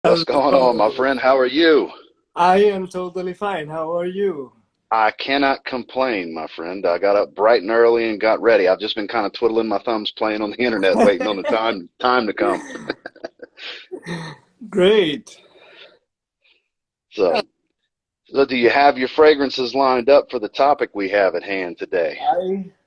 What's going on, my Hello. friend? How are you? I am totally fine. How are you? I cannot complain, my friend. I got up bright and early and got ready. I've just been kind of twiddling my thumbs, playing on the internet, waiting on the time to come. Great. So, so do you have your fragrances lined up for the topic we have at hand today?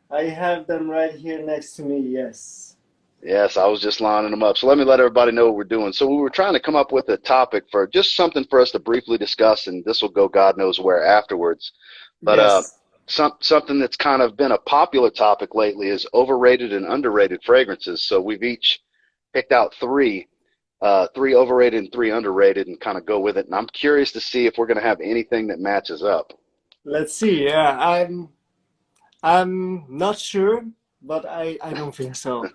I have them right here next to me. Yes. Yes, I was just lining them up. So let me let everybody know what we're doing. So we were trying to come up with a topic for just something for us to briefly discuss, and this will go God knows where afterwards. But Yes. something that's kind of been a popular topic lately is overrated and underrated fragrances. So we've each picked out three overrated and three underrated, and kind of go with it. And I'm curious to see if we're going to have anything that matches up. Let's see. Yeah, I'm not sure, but I don't think so.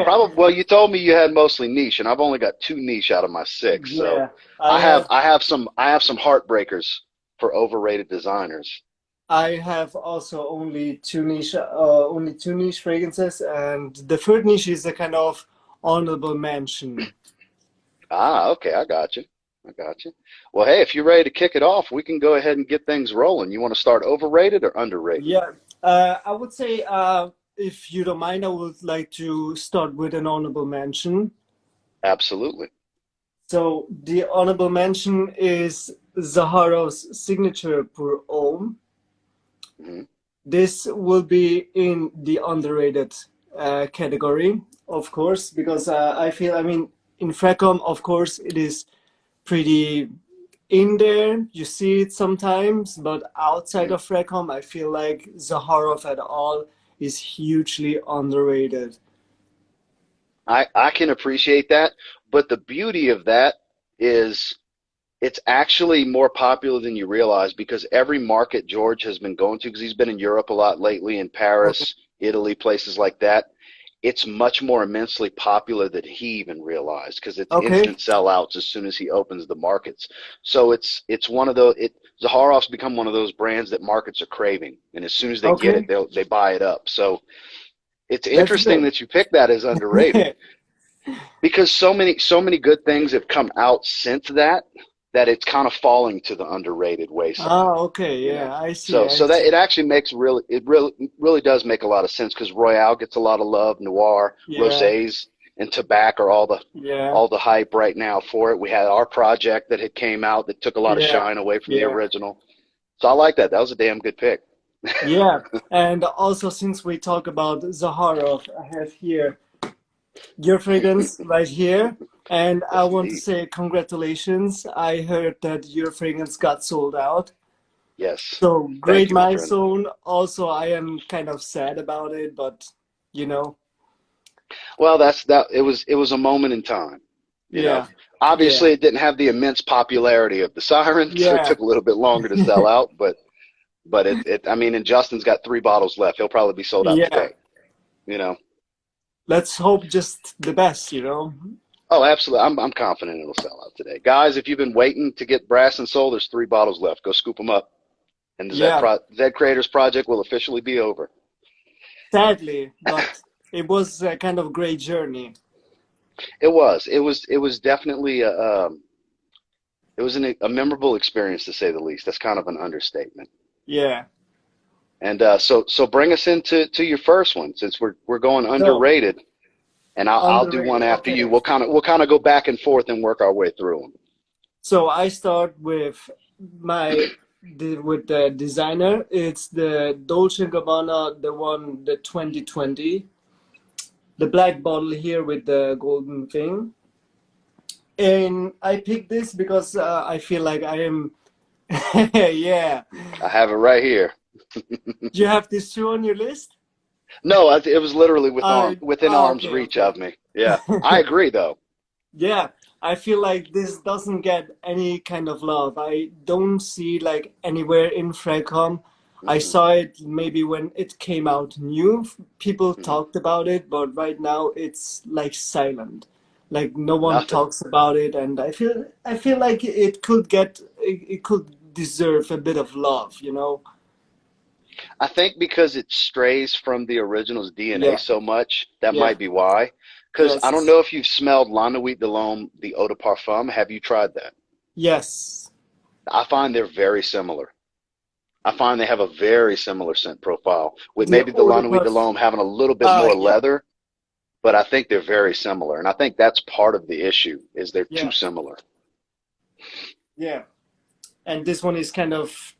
Probably. Well, you told me you had mostly niche, and I've only got two niche out of my six. So Yeah, I have I have some heartbreakers for overrated designers. I have also only two niche fragrances, and the third niche is a kind of honorable mention. Ah, okay, I got you. I got you. Well, hey, if you're ready to kick it off, we can go ahead and get things rolling. You want to start overrated or underrated? Yeah, I would say, if you don't mind, I would like to start with an honorable mention. Absolutely. So the honorable mention is Zaharoff's signature pour Homme. Hmm. This will be in the underrated category, of course, because I feel, I mean, in Fracom, of course, it is pretty in there. You see it sometimes, but outside Hmm. of Fracom, I feel like Zaharoff at all is hugely underrated. I can appreciate that, but the beauty of that is it's actually more popular than you realize because every market George has been going to, because he's been in Europe a lot lately, in Okay. Paris, Italy, places like that. It's much more immensely popular than he even realized because it's Okay. instant sellouts as soon as he opens the markets. So it's one of those. Zaharoff's become one of those brands that markets are craving, and as soon as they get it, Okay. they buy it up. So it's That's interesting good. that you pick that as underrated because so many good things have come out since that it's kind of falling to the underrated wayside, Ah, okay. you know. Yeah, I see. So I so that see. it actually makes really does make a lot of sense because Royale gets a lot of love, Noir, Yeah. Rosés, and Tobacco are Yeah. all the hype right now for it. We had our project that had came out that took a lot of Yeah. shine away from the Yeah. original. So I like that. That was a damn good pick. Yeah. And also, since we talk about Zaharoff, I have here your fragrance right here. And I Yes, want to indeed. say congratulations. I heard that your fragrance got sold out. Yes. So Thank great you, my friend. milestone. Also, I am kind of sad about it, but you know, Well, that's that. It was a moment in time, you know. yeah, yeah, Obviously, it didn't have the immense popularity of the Siren, so it yeah. took a little bit longer to sell out. But I mean, and Justin's got three bottles left. He'll probably be sold out Yeah. today, you know. Let's hope just the best, you know? Oh, absolutely. I'm confident it'll sell out today, guys. If you've been waiting to get Brass and Soul, there's three bottles left. Go scoop them up, and the Yeah, Z Creators Project will officially be over. sadly, but it was a kind of great journey. It was definitely a memorable experience to say the least. That's kind of an understatement. Yeah. And so bring us into your first one since we're going So, underrated, and I'll do one underrated. after you. Okay. We'll kind of go back and forth and work our way through them. So I start with with the designer. It's the Dolce& and Gabbana, the one, the 2020, the black bottle here with the golden thing. And I picked this because I feel like I am, yeah. I have it right here. Do you have this too on your list? No, it was literally within arm's Okay, reach okay. of me. Yeah, I agree though. Yeah, I feel like this doesn't get any kind of love. I don't see like anywhere in Fracom. I Hmm. saw it maybe when it came out new. People Hmm. talked about it, but right now it's like silent. Like no one Nothing. talks about it, and I feel like it could deserve a bit of love, you know? I think because it strays from the original's DNA Yeah, so much, that yeah, might be why. Because I don't Yes. know if you've smelled La Nuit de l'Homme, the Eau de Parfum. Have you tried that? Yes. I find they're very similar. I find they have a very similar scent profile, with The maybe the eau La de Nuit de parfum. l'Homme having a little bit more Yeah. leather, but I think they're very similar. And I think that's part of the issue is they're too Yeah. similar. Yeah. And this one is kind of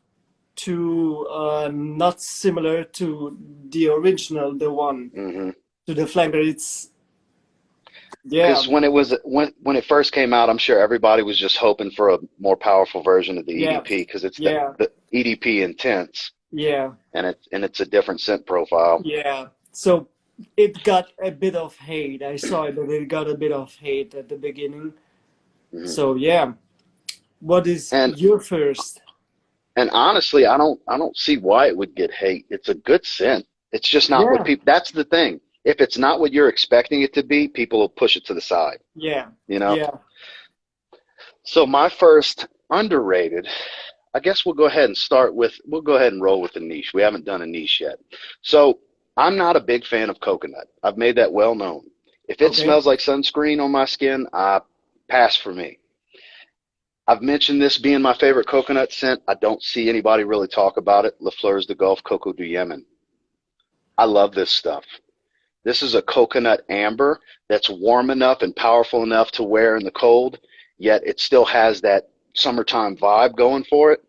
too not similar to the original, the one Hmm. to the flanker. It's yeah, Because when it first came out, I'm sure everybody was just hoping for a more powerful version of the yeah, EDP because it's yeah, the EDP intense yeah, and it's a different scent profile. yeah. So it got a bit of hate. I saw it that it got a bit of hate at the beginning. Hmm. So yeah, what is And your first? and honestly, I don't see why it would get hate. It's a good scent. It's just not what Yeah, people. That's the thing. If it's not what you're expecting it to be, people will push it to the side. yeah, You know. yeah. So my first underrated, I guess we'll go ahead and roll with the niche. We haven't done a niche yet. So I'm not a big fan of coconut. I've made that well known. If it Okay, smells like sunscreen on my skin, I pass for me. I've mentioned this being my favorite coconut scent. I don't see anybody really talk about it. Lafleur's de Gulf Coco du Yemen. I love this stuff. This is a coconut amber that's warm enough and powerful enough to wear in the cold, yet it still has that summertime vibe going for it.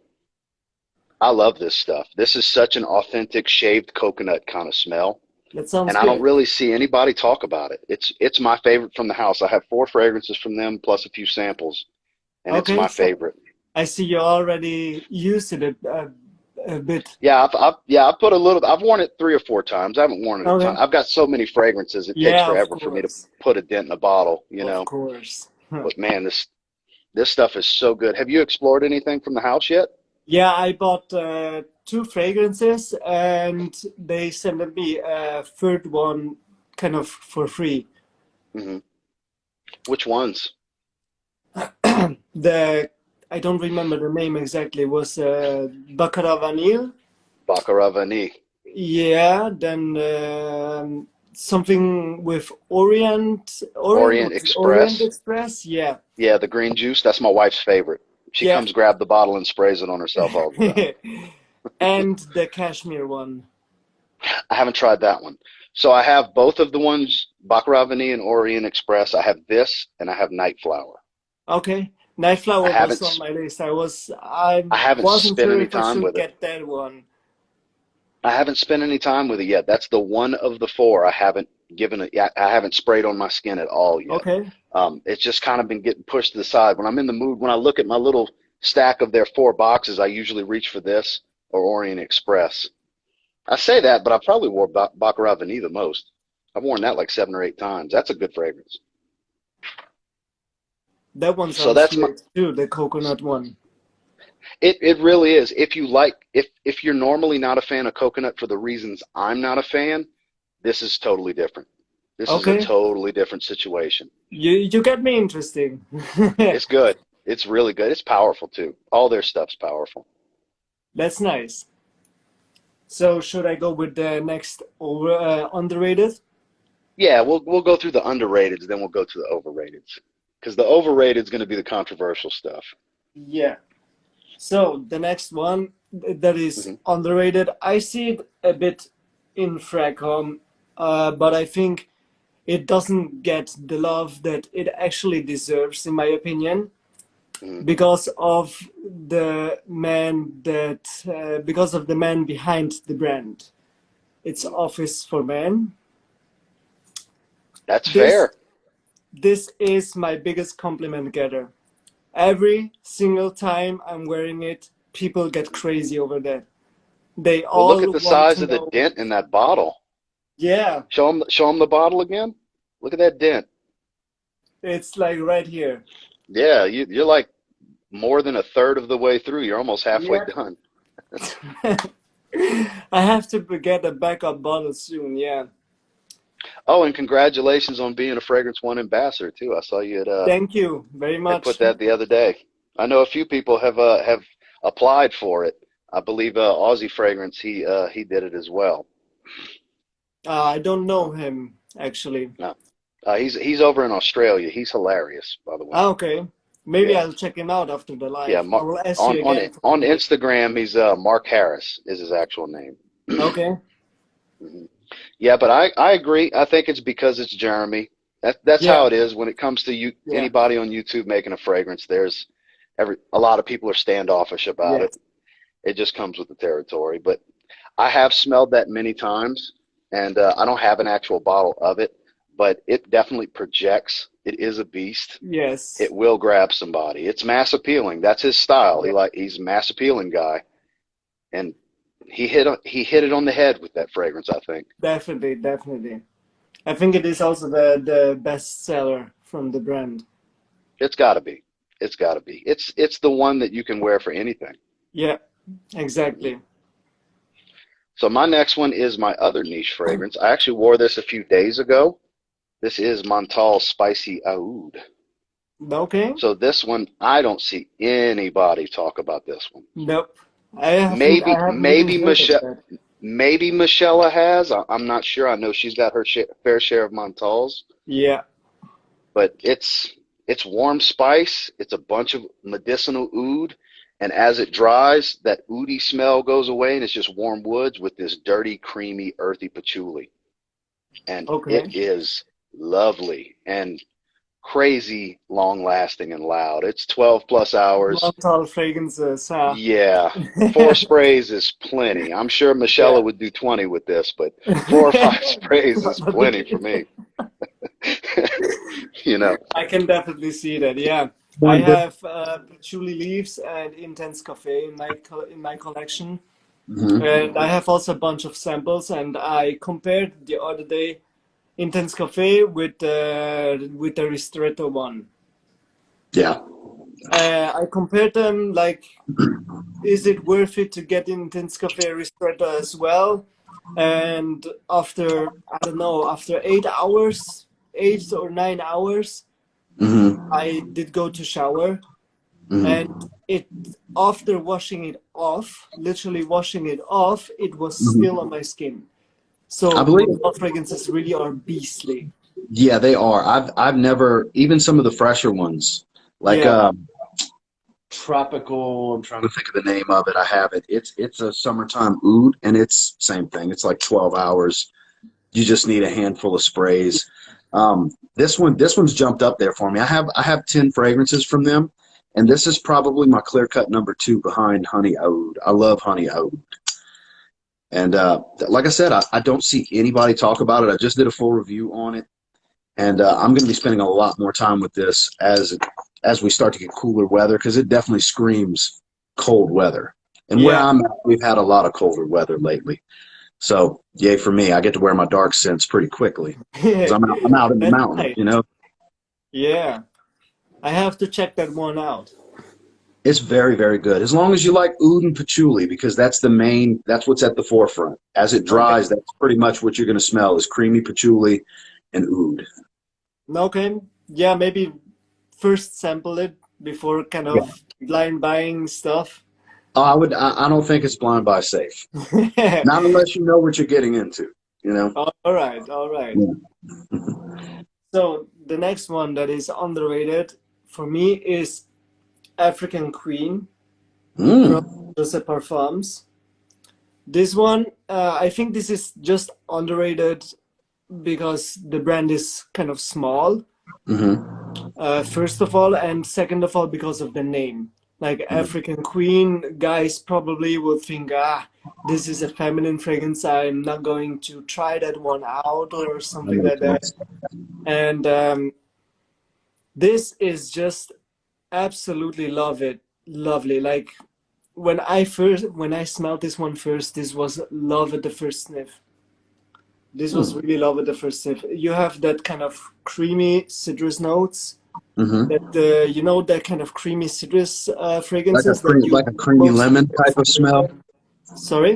I love this stuff. This is such an authentic shaved coconut kind of smell, that sounds and I don't good. really see anybody talk about it. It's my favorite from the house. I have four fragrances from them plus a few samples, and it's Okay, my so favorite. I see you already used it a bit. I've put a little. I've worn it 3 or 4 times. I haven't worn it a ton. Okay. I've got so many fragrances. It takes Yeah, of forever for me to course. put a dent in a bottle, you Of know. course. But man, this stuff is so good. Have you explored anything from the house yet? Yeah, I bought two fragrances and they sent me a third one kind of for free. Hmm. Which ones? The I don't remember the name exactly. It was Baccarat Vanille. Baccarat Vanille, Yeah, then something with Orient Orient was it Orient Express. Express. Yeah, Yeah, the green juice. That's my wife's favorite. She yeah. comes grab the bottle and sprays it on herself all the time. And the cashmere one. I haven't tried that one. So I have both of the ones, Baccarat Vanille and Orient Express. I have this and I have Night Flower. Okay. I Nightflower was on haven't my list. I I haven't wasn't spent sure any if I time should with it. get that one. I haven't spent any time with it yet. That's the one of the four I haven't given it. I haven't sprayed on my skin at all yet. Okay. It's just kind of been getting pushed to the side. When I'm in the mood, when I look at my little stack of their 4 boxes, I usually reach for this or Orient Express. I say that, but I probably wore Baccarat Vanille the most. I've worn that like 7 or 8 times. That's a good fragrance. That one So sounds that's my. good too, the coconut one. It really is. If you like, if you're normally not a fan of coconut for the reasons I'm not a fan, this is totally different. This is a Okay. totally different situation. You get me interesting. It's good. It's really good. It's powerful too. All their stuff's powerful. That's nice. So should I go with the next over underrated? Yeah, we'll go through the underrateds, then we'll go to the overrateds. Because the overrated is going to be the controversial stuff. Yeah. So the next one that is Hmm. underrated, I see it a bit in Fracom, but I think it doesn't get the love that it actually deserves, in my opinion, Hmm. because of because of the man behind the brand. It's Hmm. Office for Men. That's This fair. this is my biggest compliment getter. Every single time I'm wearing it, people get crazy over that. They Well, look at all the want size to of the know. dent in that bottle. Yeah, Show them the bottle again. Look at that dent. it's like right here. Yeah, you're like more than a third of the way through. You're almost halfway Yeah. done. I have to get a backup bottle soon. Yeah. Oh, and congratulations on being a Fragrance One ambassador too. I saw you Thank you very had put much. that the other day. I know a few people have applied for it. I believe Aussie Fragrance he did it as well. I don't know him actually. No. He's over in Australia. He's hilarious, by the way. Ah, okay. Maybe Yeah, I'll check him out after the yeah. live. I will ask On you again for on the Instagram, he's Mark Harris is his actual name. okay. Mhm. Yeah, but I agree. I think it's because it's Jeremy. That's how Yeah, it is when it comes to you. yeah, Anybody on YouTube making a fragrance, there's a lot of people are standoffish about it. yes. It just comes with the territory. But I have smelled that many times, and I don't have an actual bottle of it, but it definitely projects. It is a beast. Yes. It will grab somebody. It's mass appealing. That's his style. Yeah, He's a mass appealing guy, and he hit it on the head with that fragrance, I think. definitely, definitely. I think it is also the best seller from the brand. It's got to be. It's got to be. It's the one that you can wear for anything. Yeah, exactly. So my next one is my other niche fragrance. I actually wore this a few days ago. This is Montal Spicy Oud. Okay. So this one, I don't see anybody talk about this one. Nope. I Maybe haven't even maybe heard of Michelle that. maybe Michelle has. I'm not sure. I know she's got her fair share of Montals, Yeah. but it's warm spice. It's a bunch of medicinal oud, and as it dries, that oudy smell goes away, and it's just warm woods with this dirty, creamy, earthy patchouli, and it Okay. is lovely and crazy long lasting and loud. It's 12 plus hours. Montal fragrances, huh? Yeah, four sprays is plenty. I'm sure Michelle Yeah. would do 20 with this, but 4 or 5 sprays is plenty for me. You know. I can definitely see that. Yeah, I One good. have patchouli leaves and intense cafe in my collection, Hmm. and I have also a bunch of samples. And I compared the other day intense cafe with the ristretto one. Yeah. I compared them like, is it worth it to get intense cafe ristretto as well? And after I don't know, after 8 hours, 8 or 9 hours. Hmm. I did go to shower, and Hmm. it after washing it off, literally washing it off, it was still on Hmm. my skin. I So believe. Montal fragrances really are beastly. Yeah, they are. I've never even some of the fresher ones like Yeah. tropical. I'm trying to think of the name of it. I have it. It's a summertime oud, and it's same thing. It's like 12 hours. You just need a handful of sprays. This one's jumped up there for me. I have 10 fragrances from them, and this is probably my clear cut number two behind Honey Oud. I love Honey Oud. And like I said, I don't see anybody talk about it. I just did a full review on it, and I'm going to be spending a lot more time with this as we start to get cooler weather because it definitely screams cold weather. And where Yeah. I'm at, we've had a lot of colder weather lately. So yay for me! I get to wear my dark scents pretty quickly because I'm out in the That's mountains. nice. You know, Yeah. I have to check that one out. it's very very good as long as you like oud and patchouli because that's the main. That's what's at the forefront. As it Okay. dries, that's pretty much what you're going to smell is creamy patchouli and oud. Okay. Yeah, maybe first sample it before kind Yeah. of blind buying stuff. Oh, I don't think it's blind buy safe. Not unless you know what you're getting into. You know. All right, all right. Yeah. So the next one that is underrated for me is African Queen from Mm. Joseph Parfums. This one, I think this is just underrated because the brand is kind of small, Hmm. first of all, and second of all, because of the name. Like African Queen, guys probably will think, this is a feminine fragrance. I'm not going to try that one out or That something like makes that. sense. And this is just absolutely love it. Lovely. Like when I smelled this one first, this was love at the first sniff. This was Mm. really love at the first sniff. You have that kind of creamy citrus notes. That Hmm. that kind of creamy citrus Like a fragrances that you like a creamy mostly lemon get type from of smell. the sorry?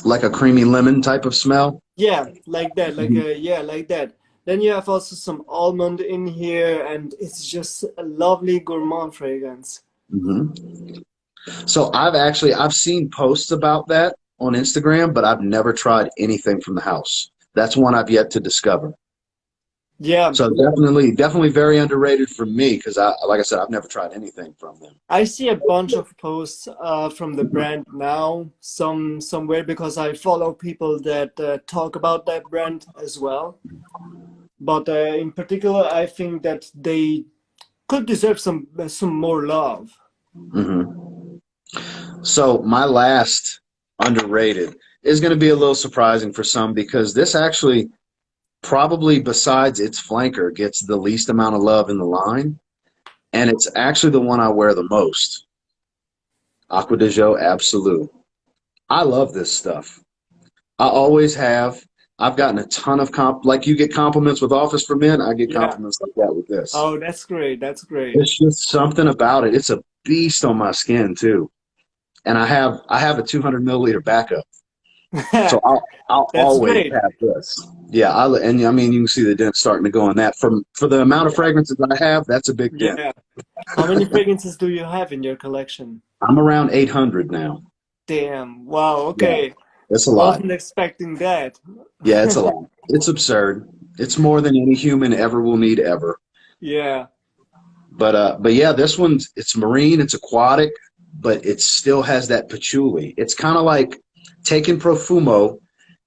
Like a creamy lemon type of smell. Yeah, like that. Like Hmm. yeah, like that. Then you have also some almond in here, and it's just a lovely gourmand fragrance. Hmm. So I've seen posts about that on Instagram, but I've never tried anything from the house. That's one I've yet to discover. Yeah, So definitely very underrated for me because like I said, I've never tried anything from them. I see a bunch of posts from the brand now, somewhere because I follow people that talk about that brand as well. But in particular, I think that they could deserve some more love. Hmm. So my last underrated is going to be a little surprising for some because this actually probably besides its flanker gets the least amount of love in the line, and it's actually the one I wear the most. Aqua de Jo Absolute. I love this stuff. I always have. I've gotten a ton of like you get compliments with Office for Men, I get Yeah. compliments like that with this. Oh, that's great. That's great. There's just something about it. It's a beast on my skin too. And I have a 200 milliliter backup. So I'll That's always great. have this. Yeah, and I mean you can see the dent starting to go on that. For the amount of Yeah. fragrances I have, that's a big dent. Yeah. How many fragrances do you have in your collection? I'm around 800 now. Damn. Wow. Yeah, Okay. it's a lot. Wasn't expecting that. Yeah, it's a lot. It's absurd. It's more than any human ever will need ever. Yeah. But yeah, this one's it's marine, it's aquatic, but it still has that patchouli. It's kind of like taking Profumo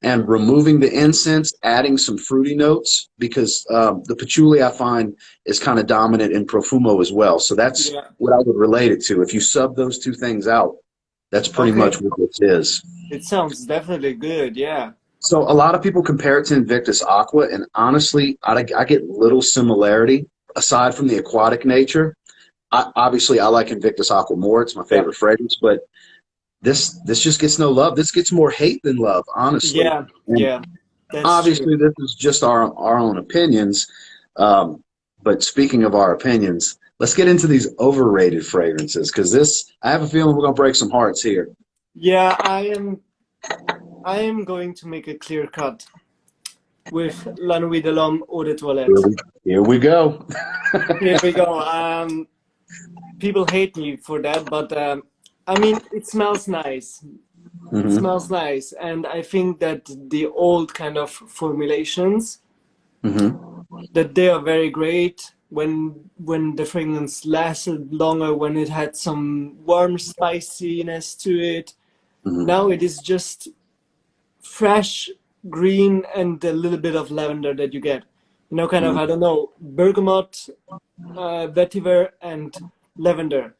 and removing the incense, adding some fruity notes because the patchouli I find is kind of dominant in Profumo as well. So that's Yeah. what I would relate it to. If you sub those two things out, that's pretty Okay. much what this is. It sounds definitely good. Yeah. So a lot of people compare it to Invictus Aqua, and honestly, I get little similarity aside from the aquatic nature. Obviously, I like Invictus Aqua more. It's my Yeah. favorite fragrance, but this just gets no love. This gets more hate than love, honestly. Yeah. And Yeah. That's true. obviously, this is just our own opinions. But speaking of our opinions, let's get into these overrated fragrances because this I have a feeling we're gonna break some hearts here. Yeah, I am going to make a clear cut with La Nuit de l'Homme Eau de Here Toilette. we, here we go. Here we go. People hate me for that, but I mean, it smells nice. It Hmm. smells nice, and I think that the old kind of formulations Hmm. that they are very great when the fragrance lasted longer, when it had some warm spiciness to it. Hmm. Now it is just fresh green and a little bit of lavender that you get. You know, kind of, I don't know, bergamot, vetiver, and lavender.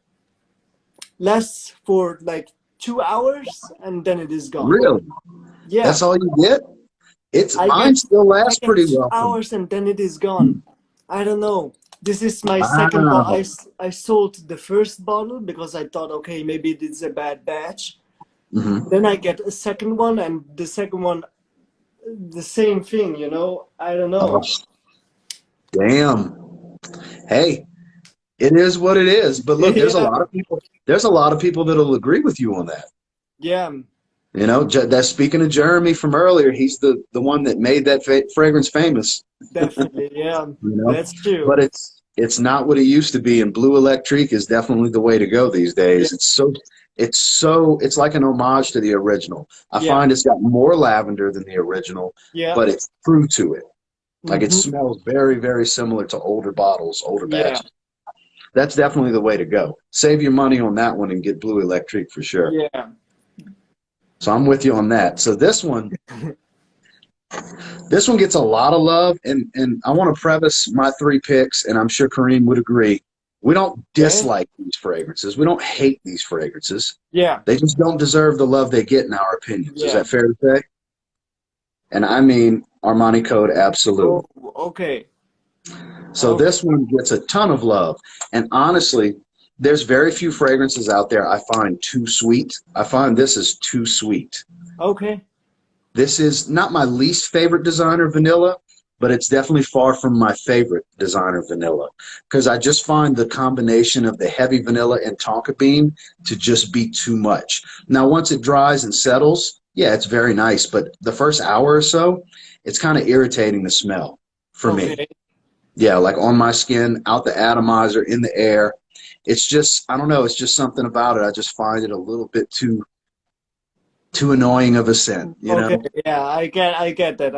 Lasts for like 2 hours and then it is gone. Really? Yeah, That's all you get? It's I mine get still I lasts get pretty two well for me. hours and then it is gone. I don't know. This is my second bottle. Wow. I sold the first bottle because I thought, okay, maybe it's a bad batch. Hmm. Then I get a second one, and the second one, the same thing, you know? I don't Oh, know. damn. Hey, it is what it is. But look, there's a Yeah, lot of people. There's a lot of people that'll agree with you on that. yeah, You know, that's speaking of Jeremy from earlier. He's the one that made that fragrance famous. definitely. Yeah, You know, that's true. but it's not what it used to be. And Blue Electric is definitely the way to go these Yeah, days. It's like an homage to the original. I yeah, find it's got more lavender than the original, yeah. but it's true to it. Like it Mm-hmm. smells very, very similar to older bottles, older Yeah, batches. That's definitely the way to go. Save your money on that one and get Blue Electric for sure. yeah. So I'm with you on that. So this one gets a lot of love, and I want to preface my three picks, and I'm sure Kareem would agree. We don't Okay. dislike these fragrances. We don't hate these fragrances. Yeah, They just don't deserve the love they get in our opinions. Is yeah. that fair to say? And I mean Armani Code Oh, Absolute. okay. So Okay. this one gets a ton of love. And honestly, there's very few fragrances out there I find too sweet. I find this is too sweet. Okay. This is not my least favorite designer vanilla, but it's definitely far from my favorite designer vanilla because I just find the combination of the heavy vanilla and tonka bean to just be too much. Now, once it dries and settles, yeah, it's very nice, but the first hour or so, it's kind of irritating the smell for me. Okay. Yeah, like on my skin, out the atomizer, in the air. It's just, I don't know, it's just something about it. I just find it a little bit too annoying of a scent, you Okay. know? Yeah, I get that.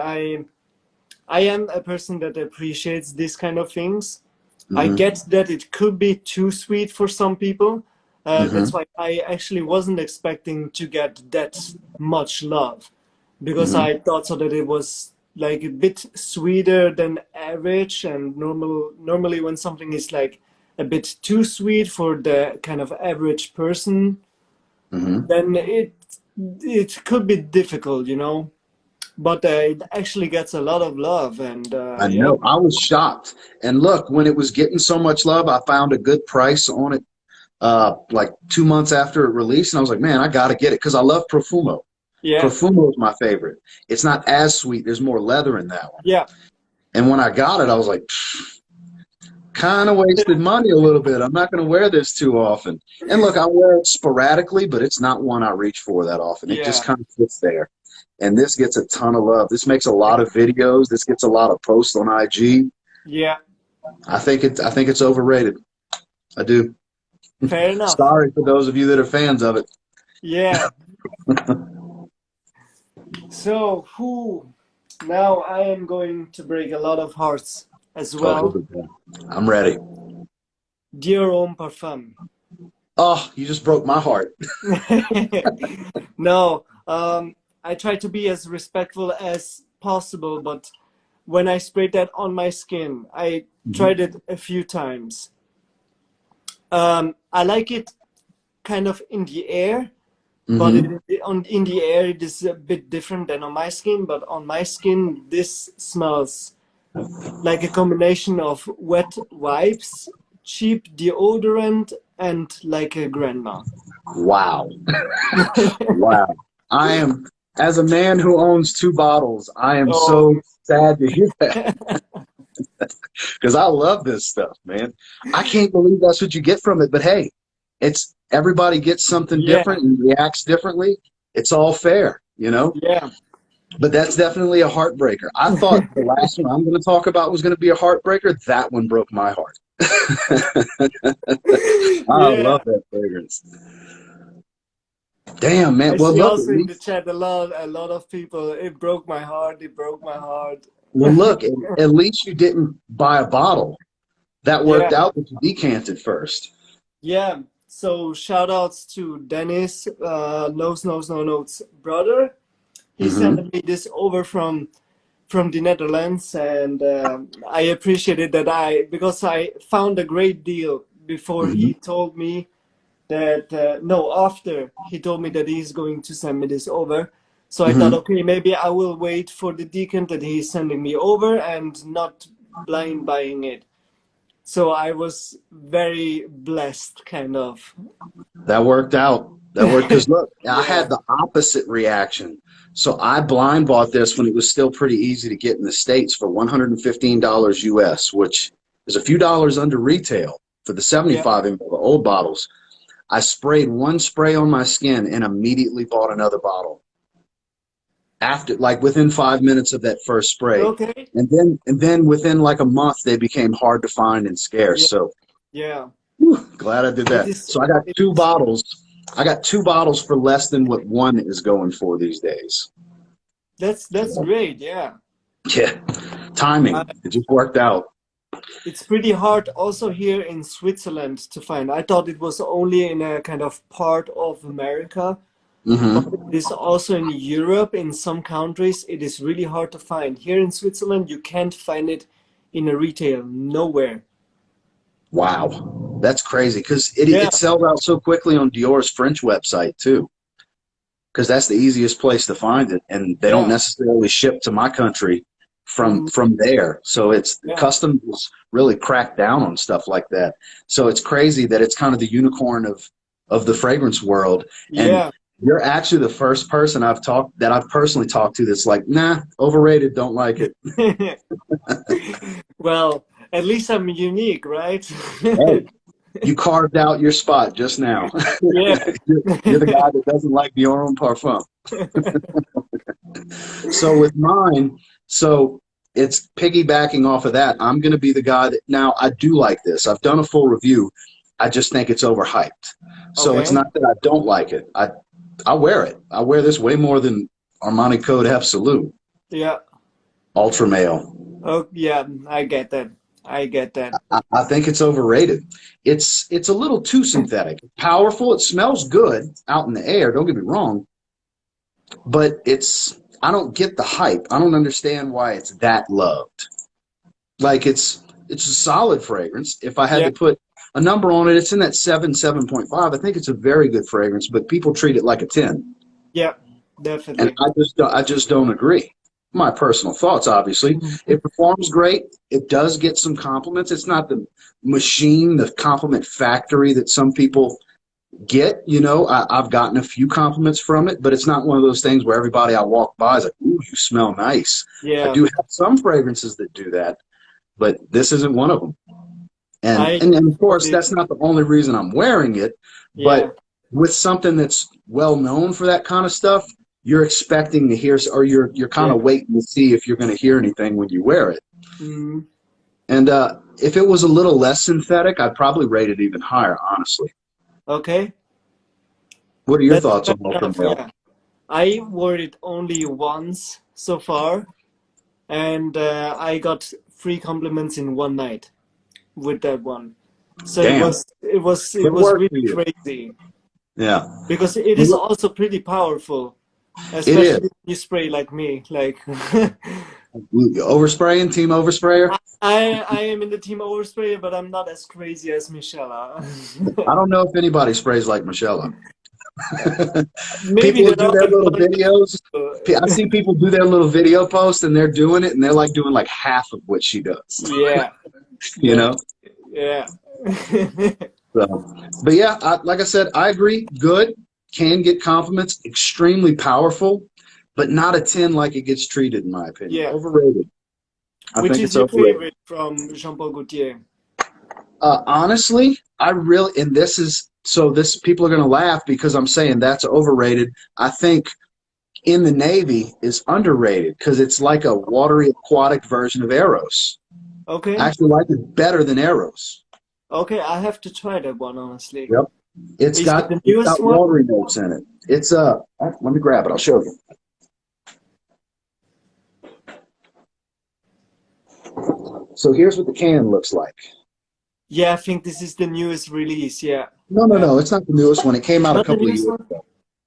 I am a person that appreciates these kind of things. I Mm-hmm. get that it could be too sweet for some people. Mm-hmm. That's why I actually wasn't expecting to get that much love, because Mm-hmm. I thought so that it was like a bit sweeter than average, and normally when something is like a bit too sweet for the kind of average person, Mm-hmm. then it could be difficult, you know. But it actually gets a lot of love, and I yeah, know. I was shocked. And look, when it was getting so much love, I found a good price on it like 2 months after it released. And I was like, man, I got to get it because I love Profumo. yeah, Profumo is my favorite. It's not as sweet. There's more leather in that one. yeah, And when I got it, I was like, kind of wasted money a little bit. I'm not going to wear this too often. And look, I wear it sporadically, but it's not one I reach for that often. It just yeah, kind of sits there. And this gets a ton of love. This makes a lot of videos. This gets a lot of posts on IG. yeah. I think it's overrated. I do. Fair enough. Sorry for those of you that are fans of it. Yeah. So, who? Now I am going to break a lot of hearts as Oh, here well. we go. I'm ready. Dear Homme Parfum. Oh, you just broke my heart. No, I try to be as respectful as possible, but when I sprayed that on my skin, I tried it a few times. I like it kind of in the air, but Mm-hmm. in the air it is a bit different than on my skin. But on my skin, this smells like a combination of wet wipes, cheap deodorant, and like a grandma. Wow. Wow. I am, as a man who owns 2 bottles, I am Oh, so sad to hear that because I love this stuff, man. I can't believe that's what you get from it. But hey, it's everybody gets something yeah, different and reacts differently. It's all fair, you know? yeah, But that's definitely a heartbreaker. I thought the last one I'm going to talk about was going to be a heartbreaker. That one broke my heart. I yeah. love that fragrance. Damn, man. I Well, see look, at also in the least, chat a lot of people. It broke my heart. It broke my heart. well, look, at least you didn't buy a bottle. That Yeah, worked out that you decanted first. yeah. So shout outs to Dennis, no notes brother. He Mm-hmm. sent me this over from the Netherlands, and I appreciated that because I found a great deal before Mm-hmm. he told me that no, after he told me that he's going to send me this over. So I thought, Mm-hmm. okay, maybe I will wait for the decant that he's sending me over and not blind buying it. So I was very blessed, kind of. That worked out. That worked because look, I Yeah, had the opposite reaction. So I blind bought this when it was still pretty easy to get in the States for $115 US, which is a few dollars under retail for the yeah, 75 ml, the old bottles. I sprayed one spray on my skin and immediately bought another bottle after, like within 5 minutes of that first spray. okay, And then within like a month, they became hard to find and scarce. yeah, So yeah. whew, glad I did It that. is. So I got It two is. bottles. I got 2 bottles for less than what one is going for these days. That's So, great. Yeah. yeah, timing. It just worked out. It's pretty hard also here in Switzerland to find. I thought it was only in a kind of part of America, but it Hmm. is also in Europe. In some countries, it is really hard to find. Here in Switzerland, you can't find it in a retail, nowhere. Wow, that's crazy because Yeah, it sells out so quickly on Dior's French website too. Because that's the easiest place to find it, and they don't yeah, necessarily ship to my country from mhm, from there. So it's yeah, customs really cracked down on stuff like that. So it's crazy that it's kind of the unicorn of the fragrance world. And yeah. you're actually the first person I've personally talked to that's like, nah, overrated, don't like it. Well, at least I'm unique, right? Hey, you carved out your spot just now. Yeah. You're the guy that doesn't like your own parfum. So with mine, so it's piggybacking off of that. I'm going to be the guy that now I do like this. I've done a full review. I just think it's overhyped. So it's Okay. not that I don't like it. I wear it. I wear this way more than Armani Code Absolute. Yeah. Ultra male. Oh yeah, I get that. I get that. I think it's overrated. It's a little too synthetic. Powerful. It smells good out in the air. Don't get me wrong, but I don't get the hype. I don't understand why it's that loved. Like it's a solid fragrance. If I had Yeah, to put a number on it, it's in that 7.5. I think it's a very good fragrance, but people treat it like a 10. yeah, And definitely. I just don't agree. My personal thoughts, obviously. Mhm. It performs great. It does get some compliments. It's not the machine, the compliment factory that some people get. You know, I've gotten a few compliments from it, but it's not one of those things where everybody I walk by is like, "Ooh, you smell nice." I Yeah, do have some fragrances that do that, but this isn't one of them. I And of course, totally, that's not the only reason I'm wearing it, yeah. but with something that's well known for that kind of stuff, you're expecting to hear, or you're kind Yeah. of waiting to see if you're going to hear anything when you wear it. Mm, And if it was a little less synthetic, I'd probably rate it even higher, honestly. okay, What are your that's thoughts fair on Ultra enough. Male? Yeah, I wore it only once so far, and I got 3 compliments in one night with that one. So it Damn, was it was it good was work really for you. crazy Yeah, because it is well, also pretty powerful, it is. especially when you spray like me. Like Overspraying, team oversprayer. I am in the team overspray, but I'm not as crazy as Michelle. I don't know if anybody sprays like Michelle. Maybe People who there do are their little one or two videos, I people. see people do their little video posts and they're doing it and they're like doing like half of what she does, Yeah, you know? yeah. So, but yeah, like I said, I agree. Good, can get compliments, extremely powerful, but not a 10 like it gets treated, in my opinion. Yeah. Overrated. I Which think is it's your overrated. favorite from Jean-Paul Gaultier? Honestly, I really, and this is, so this, people are going to laugh because I'm saying that's overrated. I think in the Navy is underrated because it's like a watery aquatic version of Eros. I Okay. actually like it better than Eros. Okay, I have to try that one, honestly. Yep. Is it the It's newest got one? watery notes in it. It's let me grab it, I'll show you. So here's what the can looks like. Yeah, I think this is the newest release. Yeah. No, Yeah. no, it's not the newest one. It came out a Not the couple of newest years one? ago.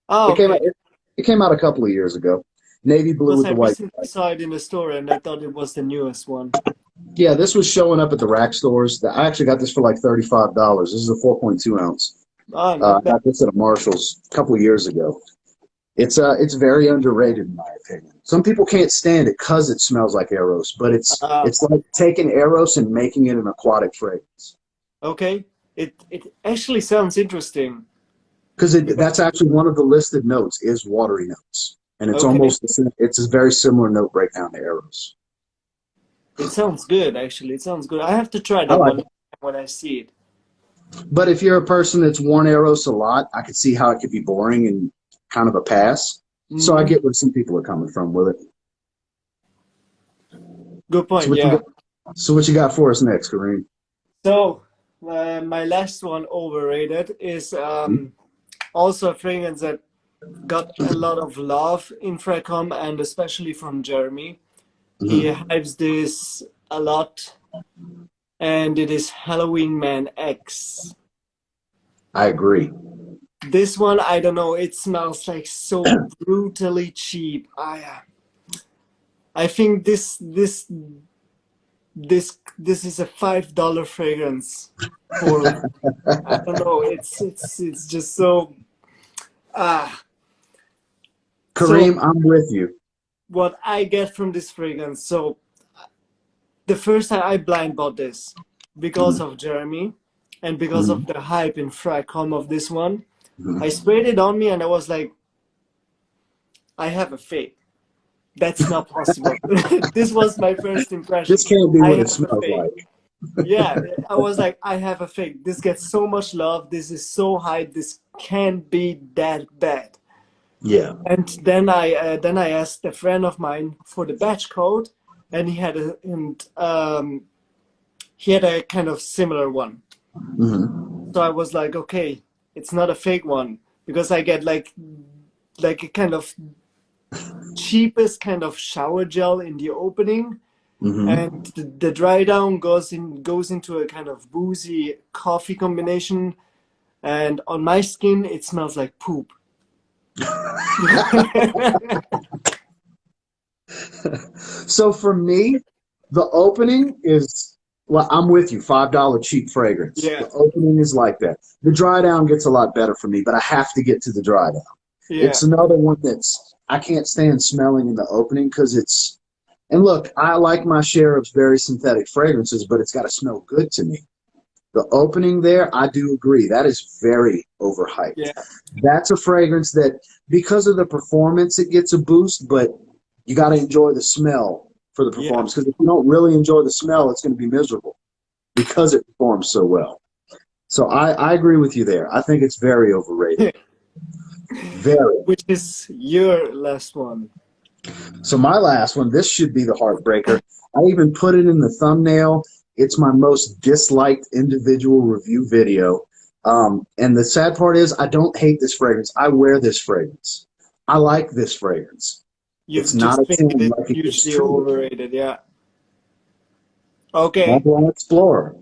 Oh, It came out okay. it came out a couple of years ago. Navy blue Because with I the white. recently saw it in the store and I thought it was the newest one. Yeah, this was showing up at the rack stores. I actually got this for like $35. This is a 4.2 ounce. Oh, I not bad. got this at a Marshall's a couple of years ago. It's very underrated in my opinion. Some people can't stand it because it smells like Eros, but Uh, it's like taking Eros and making it an aquatic fragrance. okay. It actually sounds interesting. Because Because, that's actually one of the listed notes is watery notes, and okay. it's a very similar note breakdown to Eros. It sounds good, actually. It sounds good. I have to try I that like one it. when I see it. But if you're a person that's worn Eros a lot, I could see how it could be boring and kind of a pass. So I Hmm. get where some people are coming from with it. Good So point, what you yeah. got? So what you got for us next, Kareem? So, my last one, Overrated, is also a fragrance that got a lot of love in Fracom and especially from Jeremy. He Mm-hmm. hypes this a lot, and it is Halloween Man X. I agree. This one, I don't know, it smells like so brutally cheap. I think this is a $5 fragrance for I don't know. It's just so ah. So Kareem, I'm with you. what I get from this fragrance. So the first time I blind bought this because Mm-hmm. of Jeremy and because Mm-hmm. of the hype in Fracom of this one. I Mm-hmm. sprayed it on me and I was like, I have a fake. That's not possible. This was my first This impression. can't be I what it have a smells fake. like. Yeah, I was like, I have a fake. This gets so much love. This is so hype. This can't be that bad. Yeah. And then I asked a friend of mine for the batch code, and he had a kind of similar one. Mm-hmm. So I was like, okay, it's not a fake one because I get like a kind of cheapest kind of shower gel in the opening, Hmm. and the dry down goes into a kind of boozy coffee combination, and on my skin it smells like poop. So for me, the opening is, well, I'm with you, $5 cheap fragrance. Yeah, The opening is like that. The dry down gets a lot better for me, but I have to get to the dry down. yeah, It's another one that's I can't stand smelling in the opening because it's, and look, I like my share of very synthetic fragrances, but it's got to smell good to me. The opening there, I do agree. That is very overhyped. yeah, That's a fragrance that, because of the performance, it gets a boost, but you got to enjoy the smell for the yeah. performance. Because if you don't really enjoy the smell, it's going to be miserable because it performs so well. So I agree with you there. I think it's very overrated. Very. Which is your last one? So my last one, this should be the Heartbreaker. I even put it in the thumbnail. It's my most disliked individual review video. And the sad part is I don't hate this fragrance. I wear this fragrance. I like this fragrance. You It's not just a think 10 it is like it gets hugely treated. overrated, yeah. Okay, Montal Explorer.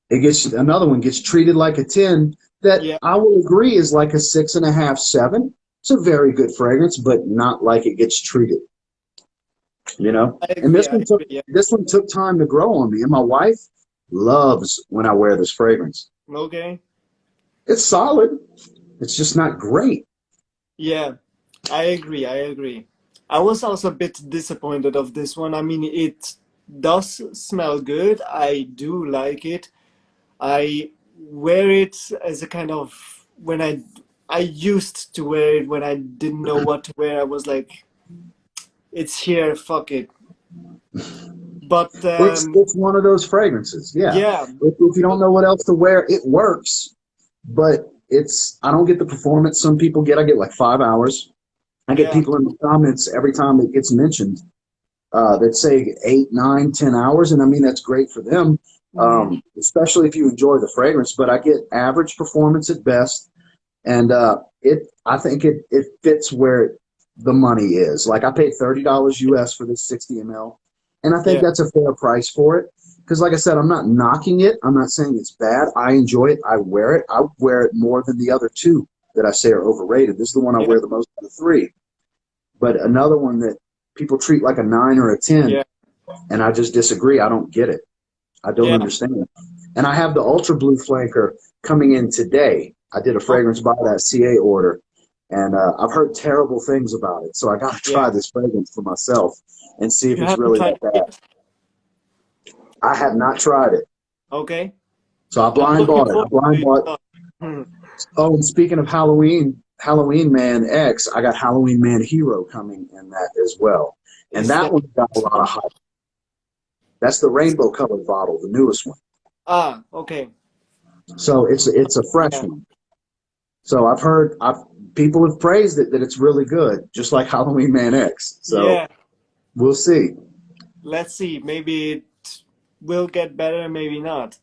It gets, another one gets treated like a 10 that yeah, I will agree is like a 6.5, 7. It's a very good fragrance, but not like it gets treated. You know, I and agree, I agree, yeah. this one took time to grow on me, and my wife loves when I wear this fragrance. Okay, It's solid. It's just not great. yeah, I agree, I agree. I was also a bit disappointed of this one. I mean, it does smell good. I do like it. I wear it as a kind of when I used to wear it when I didn't know what to wear. I was like, it's here, fuck it. But It's one of those fragrances. Yeah. yeah, If you don't know what else to wear, it works, but it's I don't get the performance some people get. I get like 5 hours. I get yeah, people in the comments every time it gets mentioned that say 8, 9, 10 hours, and I mean that's great for them, mhm, especially if you enjoy the fragrance. But I get average performance at best, and I think it fits where the money is. Like I paid $30 US for this 60 ml, and I think yeah, that's a fair price for it. Because like I said, I'm not knocking it. I'm not saying it's bad. I enjoy it. I wear it. I wear it more than the other two that I say are overrated. This is the one I yeah, wear the most of the three. But another one that people treat like a 9 or a 10, yeah, and I just disagree. I don't get it. I don't yeah. understand it. And I have the Ultra Blue Flanker coming in today. I did a Oh, fragrance by that CA order, and I've heard terrible things about it. So I got to yeah. try this fragrance for myself and see if You it's haven't really tried that it bad. yet? I have not tried it. Okay. So I I'm blind looking bought it. I forward to blind it. bought. Oh, hmm. Oh, and speaking of Halloween Man X, I got Halloween Man Hero coming in that as well. And Is that that one got a this lot of one? hype. That's the rainbow colored bottle, the newest one. Ah, okay. So it's a fresh Yeah, one. So I've people have praised it that it's really good, just like Halloween Man X. So yeah. we'll see. Let's see. Maybe it will get better, maybe not.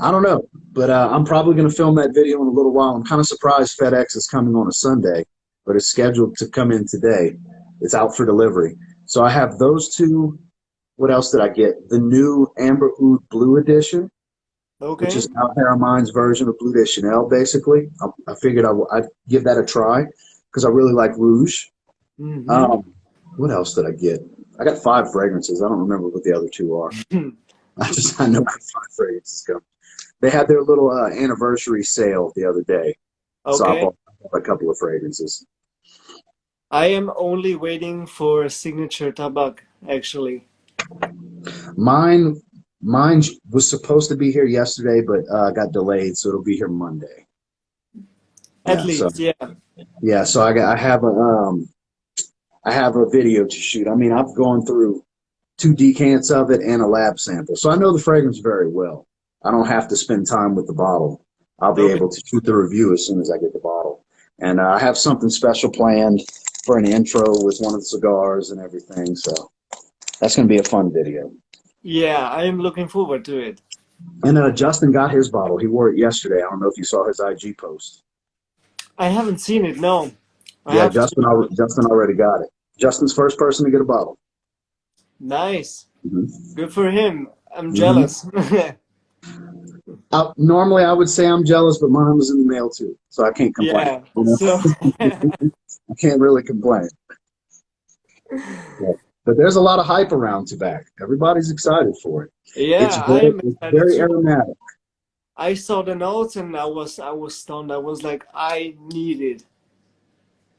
I don't know, but I'm probably going to film that video in a little while. I'm kind of surprised FedEx is coming on a Sunday, but it's scheduled to come in today. It's out for delivery. So I have those two. What else did I get? The new Amber Oud Blue Edition, which Okay. is Al Haramine's version of Bleu de Chanel, basically. I figured I'd give that a try because I really like Rouge. Mm-hmm. Um, what else did I get? I got 5 fragrances. I don't remember what the other two are. I know I have 5 fragrances coming. They had their little anniversary sale the other day, so I Okay. bought a couple of fragrances. I am only waiting for a signature tabak, actually. Mine, mine was supposed to be here yesterday, but got delayed, so it'll be here Monday. At Yeah, so least, yeah. yeah, so I have a video to shoot. I mean, I've gone through 2 decants of it and a lab sample, so I know the fragrance very well. I don't have to spend time with the bottle. I'll be Okay. able to shoot the review as soon as I get the bottle. And I have something special planned for an intro with one of the cigars and everything. So that's going to be a fun video. Yeah, I am looking forward to it. And Justin got his bottle. He wore it yesterday. I don't know if you saw his IG post. I haven't seen it, no. I Yeah, have to. Justin already got it. Justin's first person to get a bottle. Nice. Mm-hmm. Good for him. I'm Mm-hmm. jealous. Normally, I would say I'm jealous, but mine was in the mail too, so I can't complain. Yeah. You know, So I can't really complain. Yeah. But there's a lot of hype around tobacco. Everybody's excited for it. yeah, I'm It's excited very too. aromatic. I saw the notes and I was stunned. I was like, I need it.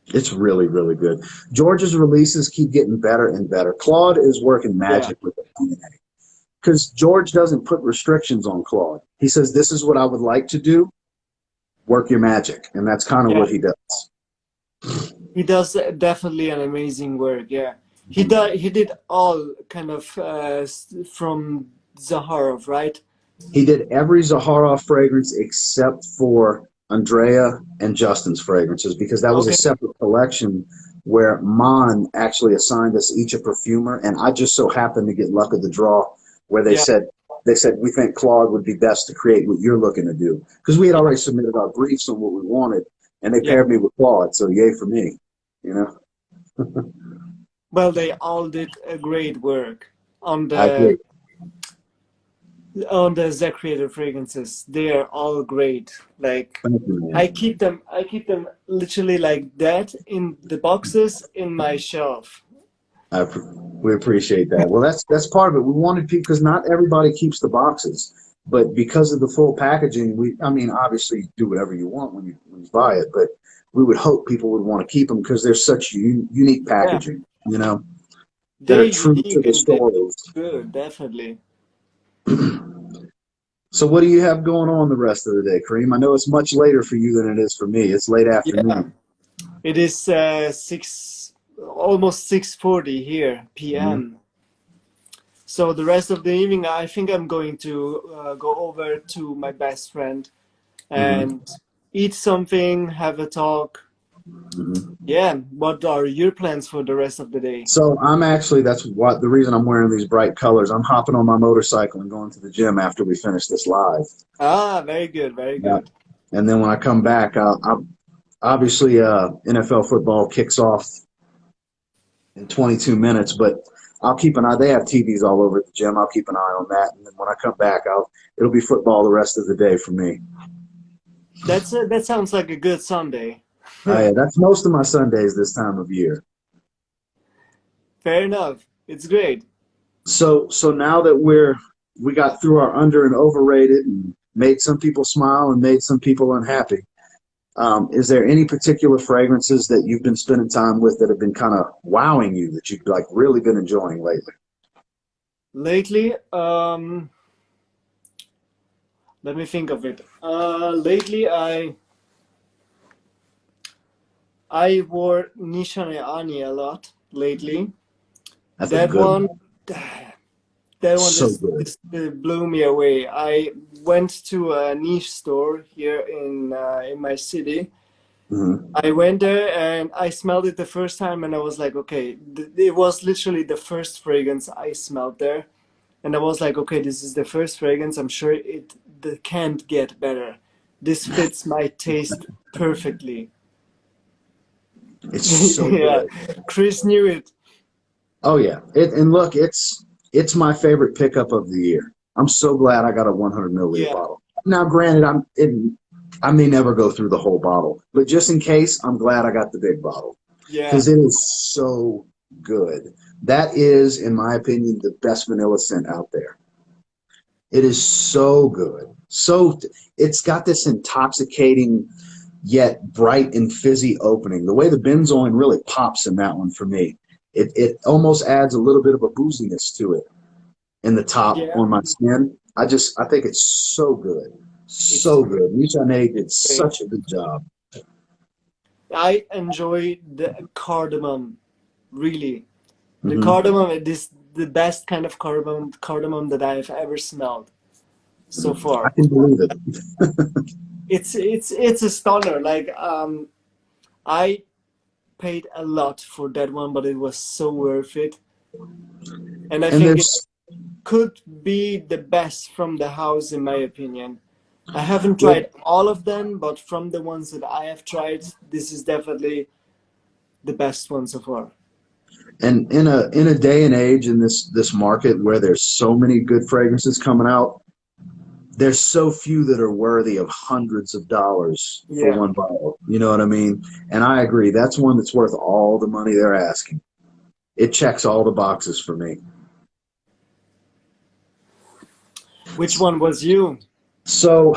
It's really, really good. George's releases keep getting better and better. Claude is working Yeah. magic with it because George doesn't put restrictions on Claude. He says, "This is what I would like to do. Work your magic," and that's kind of Yeah. what he does. He does definitely an amazing work. Yeah. He did all kind of from Zaharoff, right? He did every Zaharoff fragrance except for Andrea and Justin's fragrances because that was a Okay. separate collection where Mon actually assigned us each a perfumer, and I just so happened to get luck of the draw where Yeah. they said we think Claude would be best to create what you're looking to do because we had Yeah. already submitted our briefs on what we wanted, and they Yeah. paired me with Claude, so yay for me, you know. Well, they all did a great work on I the agree. on the Z created fragrances. They are all great. Like Thank you, man. I keep them literally like that in the boxes in my shelf. We appreciate that. Well, that's part of it. We wanted people because not everybody keeps the boxes, but because of the full packaging, I mean, obviously, you do whatever you want when you buy it, but we would hope people would want to keep them because they're such unique Yeah, packaging, that they're are true to unique the and they're stories. good, definitely. So, what do you have going on the rest of the day, Kareem? I know it's much later for you than it is for me. It's late Yeah, afternoon. it is almost 6:40 here Mm-hmm. p.m. So the rest of the evening, I think I'm going to go over to my best friend Mm-hmm. and eat something, have a talk. Mm-hmm. Yeah, what are your plans for the rest of the day? So I'm actually that's what the reason I'm wearing these bright colors. I'm hopping on my motorcycle and going to the gym after we finish this live. Ah, very good, very Yeah. good. And then when I come back, I'll obviously NFL football kicks off in 22 minutes, but I'll keep an eye. They have TVs all over at the gym. I'll keep an eye on that, and then when I come back, it'll be football the rest of the day for me. That sounds like a good Sunday. That's most of my Sundays this time of year. Fair enough. It's great. So now that we got through our under and overrated and made some people smile and made some people unhappy. Is there any particular fragrances that you've been spending time with that have been kind of wowing you that you've like really been enjoying lately? Lately, let me think of it. Lately, I wore Nishante a lot lately. That's a That good one, one. that one So just, good. just blew me away. I went to a niche store here in my city. Hmm. I went there and I smelled it the first time, and I was like, okay, it was literally the first fragrance I smelled there, and I was like, okay, this is the first fragrance. I'm sure it can't get better. This fits my taste perfectly. It's so Yeah, good. Chris knew it. Oh yeah. And look, it's my favorite pickup of the year. I'm so glad I got a 100 milliliter Yeah, bottle. Now, granted, I may never go through the whole bottle, but just in case, I'm glad I got the big bottle yeah, because it is so good. That is, in my opinion, the best vanilla scent out there. It is so good. It's got this intoxicating yet bright and fizzy opening. The way the benzoin really pops in that one for me, it almost adds a little bit of a booziness to it in the top yeah. on my skin. I think it's so good. It's So good. Nishane did great. such a good job. I enjoy the cardamom, really. The Hmm. cardamom is the best kind of cardamom that I've ever smelled so I far. can believe it. It's a stunner. Like I paid a lot for that one, but it was so worth it. And I And think it there's could be the best from the house in my opinion. I haven't well, tried all of them, but from the ones that I have tried, this is definitely the best one so far. And in a day and age in this market where there's so many good fragrances coming out, there's so few that are worthy of hundreds of dollars for Yeah. one bottle. You know what I mean? And I agree. That's one that's worth all the money they're asking. It checks all the boxes for me. Which one was you? So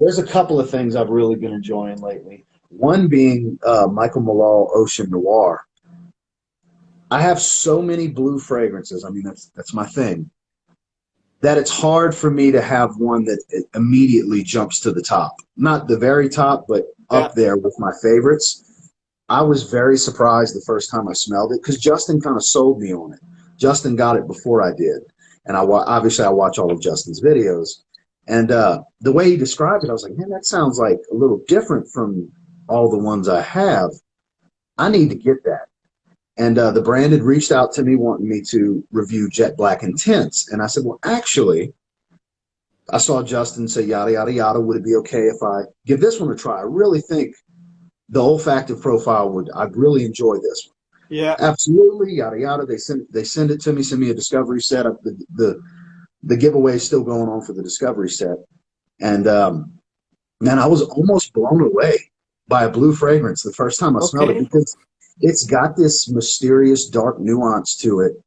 there's a couple of things I've really been enjoying lately. One being Michael Milal Ocean Noir. I have so many blue fragrances. I mean, that's my thing. That it's hard for me to have one that immediately jumps to the top. Not the very top, but Yeah. up there with my favorites. I was very surprised the first time I smelled it because Justin kind of sold me on it. Justin got it before I did. And obviously I watch all of Justin's videos. And the way he described it, I was like, man, that sounds like a little different from all the ones I have. I need to get that. And the brand had reached out to me wanting me to review Jet Black Intense. And I said, well, actually, I saw Justin say, yada, yada, yada. Would it be okay if I give this one a try? I really think the olfactive profile I'd really enjoy this one. Yeah. Absolutely, yada, yada. They send it to me, send me a discovery set. The giveaway is still going on for the discovery set. And, man, I was almost blown away by a blue fragrance the first time I smelled it because it's got this mysterious dark nuance to it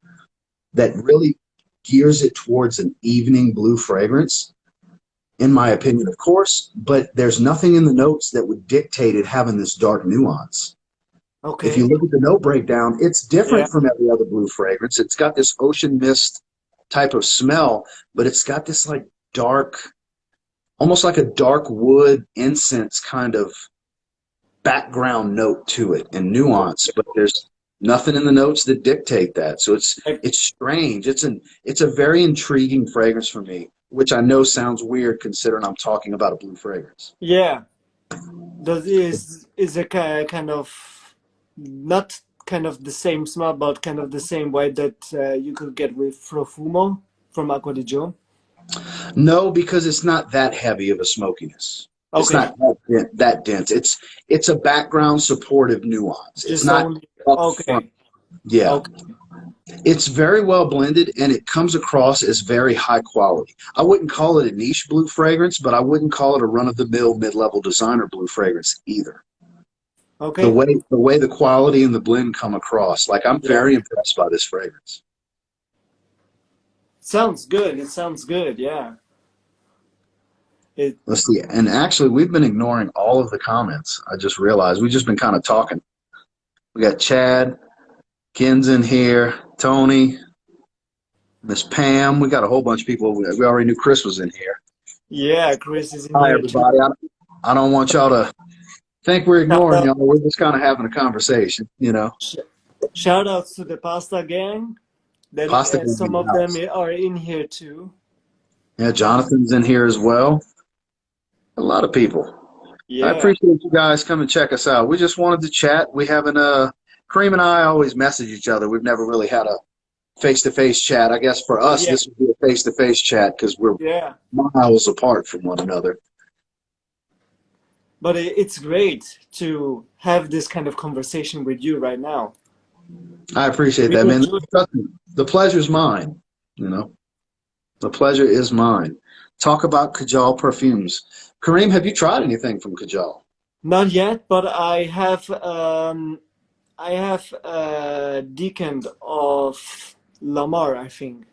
that really gears it towards an evening blue fragrance, in my opinion, of course, but there's nothing in the notes that would dictate it having this dark nuance. Okay. If you look at the note breakdown, it's different from every other blue fragrance. It's got this ocean mist type of smell, but it's got this like dark, almost like a dark wood incense kind of background note to it and nuance, but there's nothing in the notes that dictate that. So it's strange. It's a very intriguing fragrance for me, which I know sounds weird considering I'm talking about a blue fragrance. Yeah. Is a kind of not kind of the same smell, but kind of the same way that you could get with Profumo from Acqua di Gio? No, because it's not that heavy of a smokiness. Okay. It's not that dense. It's a background supportive nuance. It's Just not only, up front. Yeah. Okay. It's very well blended, and it comes across as very high quality. I wouldn't call it a niche blue fragrance, but I wouldn't call it a run-of-the-mill mid-level designer blue fragrance either. Okay. The way the quality and the blend come across, like I'm very impressed by this fragrance. Sounds good. It sounds good. Yeah. Let's see. And actually, we've been ignoring all of the comments. I just realized we've just been kind of talking. We got Chad, Ken's in here, Tony, Miss Pam. We got a whole bunch of people. We already knew Chris was in here. Yeah, Chris is in Hi, here everybody. too. I don't want y'all to think we're ignoring y'all. We're just kind of having a conversation, you know. Shout outs to the Pasta Gang. Some of them are in here too. Yeah, Jonathan's in here as well. A lot of people. Yeah. I appreciate you guys coming to check us out. We just wanted to chat. We haven't Karim and I always message each other. We've never really had a face-to-face chat. I guess for us this would be a face-to-face chat because we're miles apart from one another. But it's great to have this kind of conversation with you right now. I appreciate that, man. The pleasure's mine, you know. The pleasure is mine. Talk about Kajal Perfumes. Karim, have you tried anything from Kajal? Not yet, but I have decant of Lamar, I think.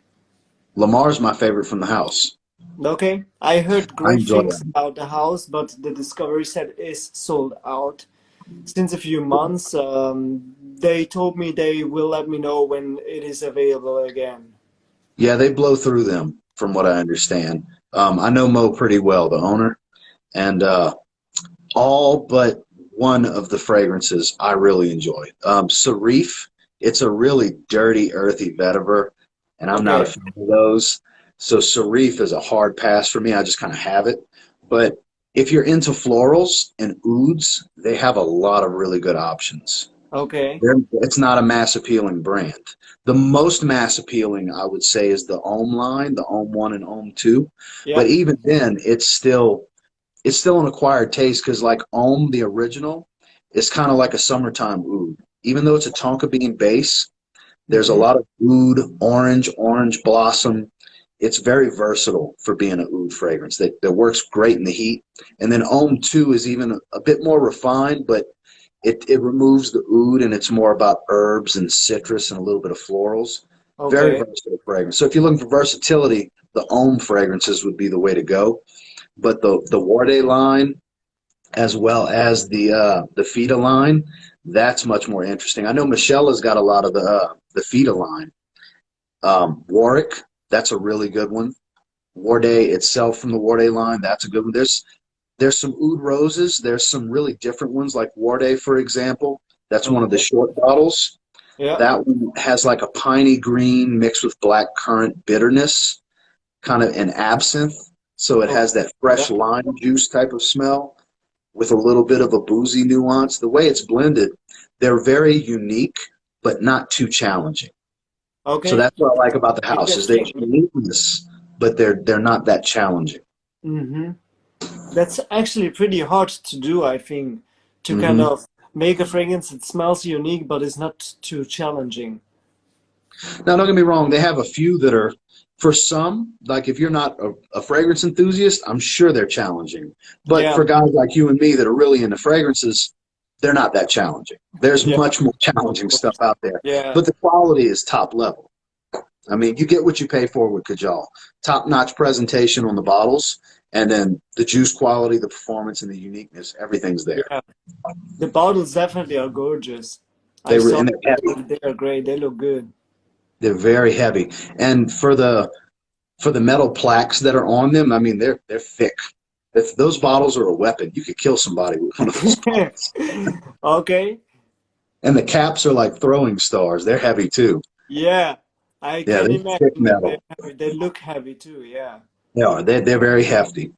Lamar's my favorite from the house. Okay. I heard great things about the house, but the discovery set is sold out since a few months. They told me they will let me know when it is available again. Yeah, they blow through them, from what I understand. I know Mo pretty well, the owner, and all but one of the fragrances I really enjoy. Sarif, it's a really dirty, earthy vetiver, and I'm not a fan of those. So Sarif is a hard pass for me. I just kind of have it. But if you're into florals and ouds, they have a lot of really good options. Okay. It's not a mass appealing brand. The most mass appealing, I would say, is the Homme line, the Homme 1 and Homme 2. Yeah. But even then, it's still an acquired taste because like Homme, the original, is kind of like a summertime oud. Even though it's a tonka bean base, there's a Mm-hmm. lot of oud, orange blossom. It's very versatile for being an oud fragrance that works great in the heat. And then Homme 2 is even a bit more refined, but it removes the oud and it's more about herbs and citrus and a little bit of florals. Very Okay. versatile fragrance. So if you're looking for versatility, the Homme fragrances would be the way to go. But the Warde line, as well as the Fita line, that's much more interesting. I know Michelle has got a lot of the Fita line. Warwick, that's a really good one. Warde itself from the Warde line, that's a good one. There's some oud roses. There's some really different ones, like Warde, for example. That's one of the Okay. short bottles. Yeah. That one has like a piney green mixed with black currant bitterness, kind of an absinthe. So it Okay. has that fresh Yeah. lime juice type of smell with a little bit of a boozy nuance. The way it's blended, they're very unique, but not too challenging. So Okay. that's what I like about the house is there's Interesting. uniqueness, but they're not that challenging. Mm-hmm. That's actually pretty hard to do, I think, to kind Hmm. of make a fragrance that smells unique but is not too challenging. Now, don't get me wrong, they have a few that are, for some, like if you're not a fragrance enthusiast, I'm sure they're challenging. But Yeah. for guys like you and me that are really into fragrances, they're not that challenging. There's Yeah. much more Of challenging stuff course. out there. Yeah. But the quality is top level. I mean, you get what you pay for with Kajal. Top-notch presentation on the bottles, and then the juice quality, the performance, and the uniqueness, everything's there. Yeah. The bottles definitely are gorgeous. I They were, saw and they're heavy. them. They are great. They look good. They're very heavy. And for the metal plaques that are on them, I mean, they're thick. If those bottles are a weapon, you could kill somebody with one of those bottles. Okay. And the caps are like throwing stars. They're heavy too. Yeah. I Yeah, can they're thick imagine that they're metal. heavy. They look heavy too. Yeah. Yeah, they're very hefty.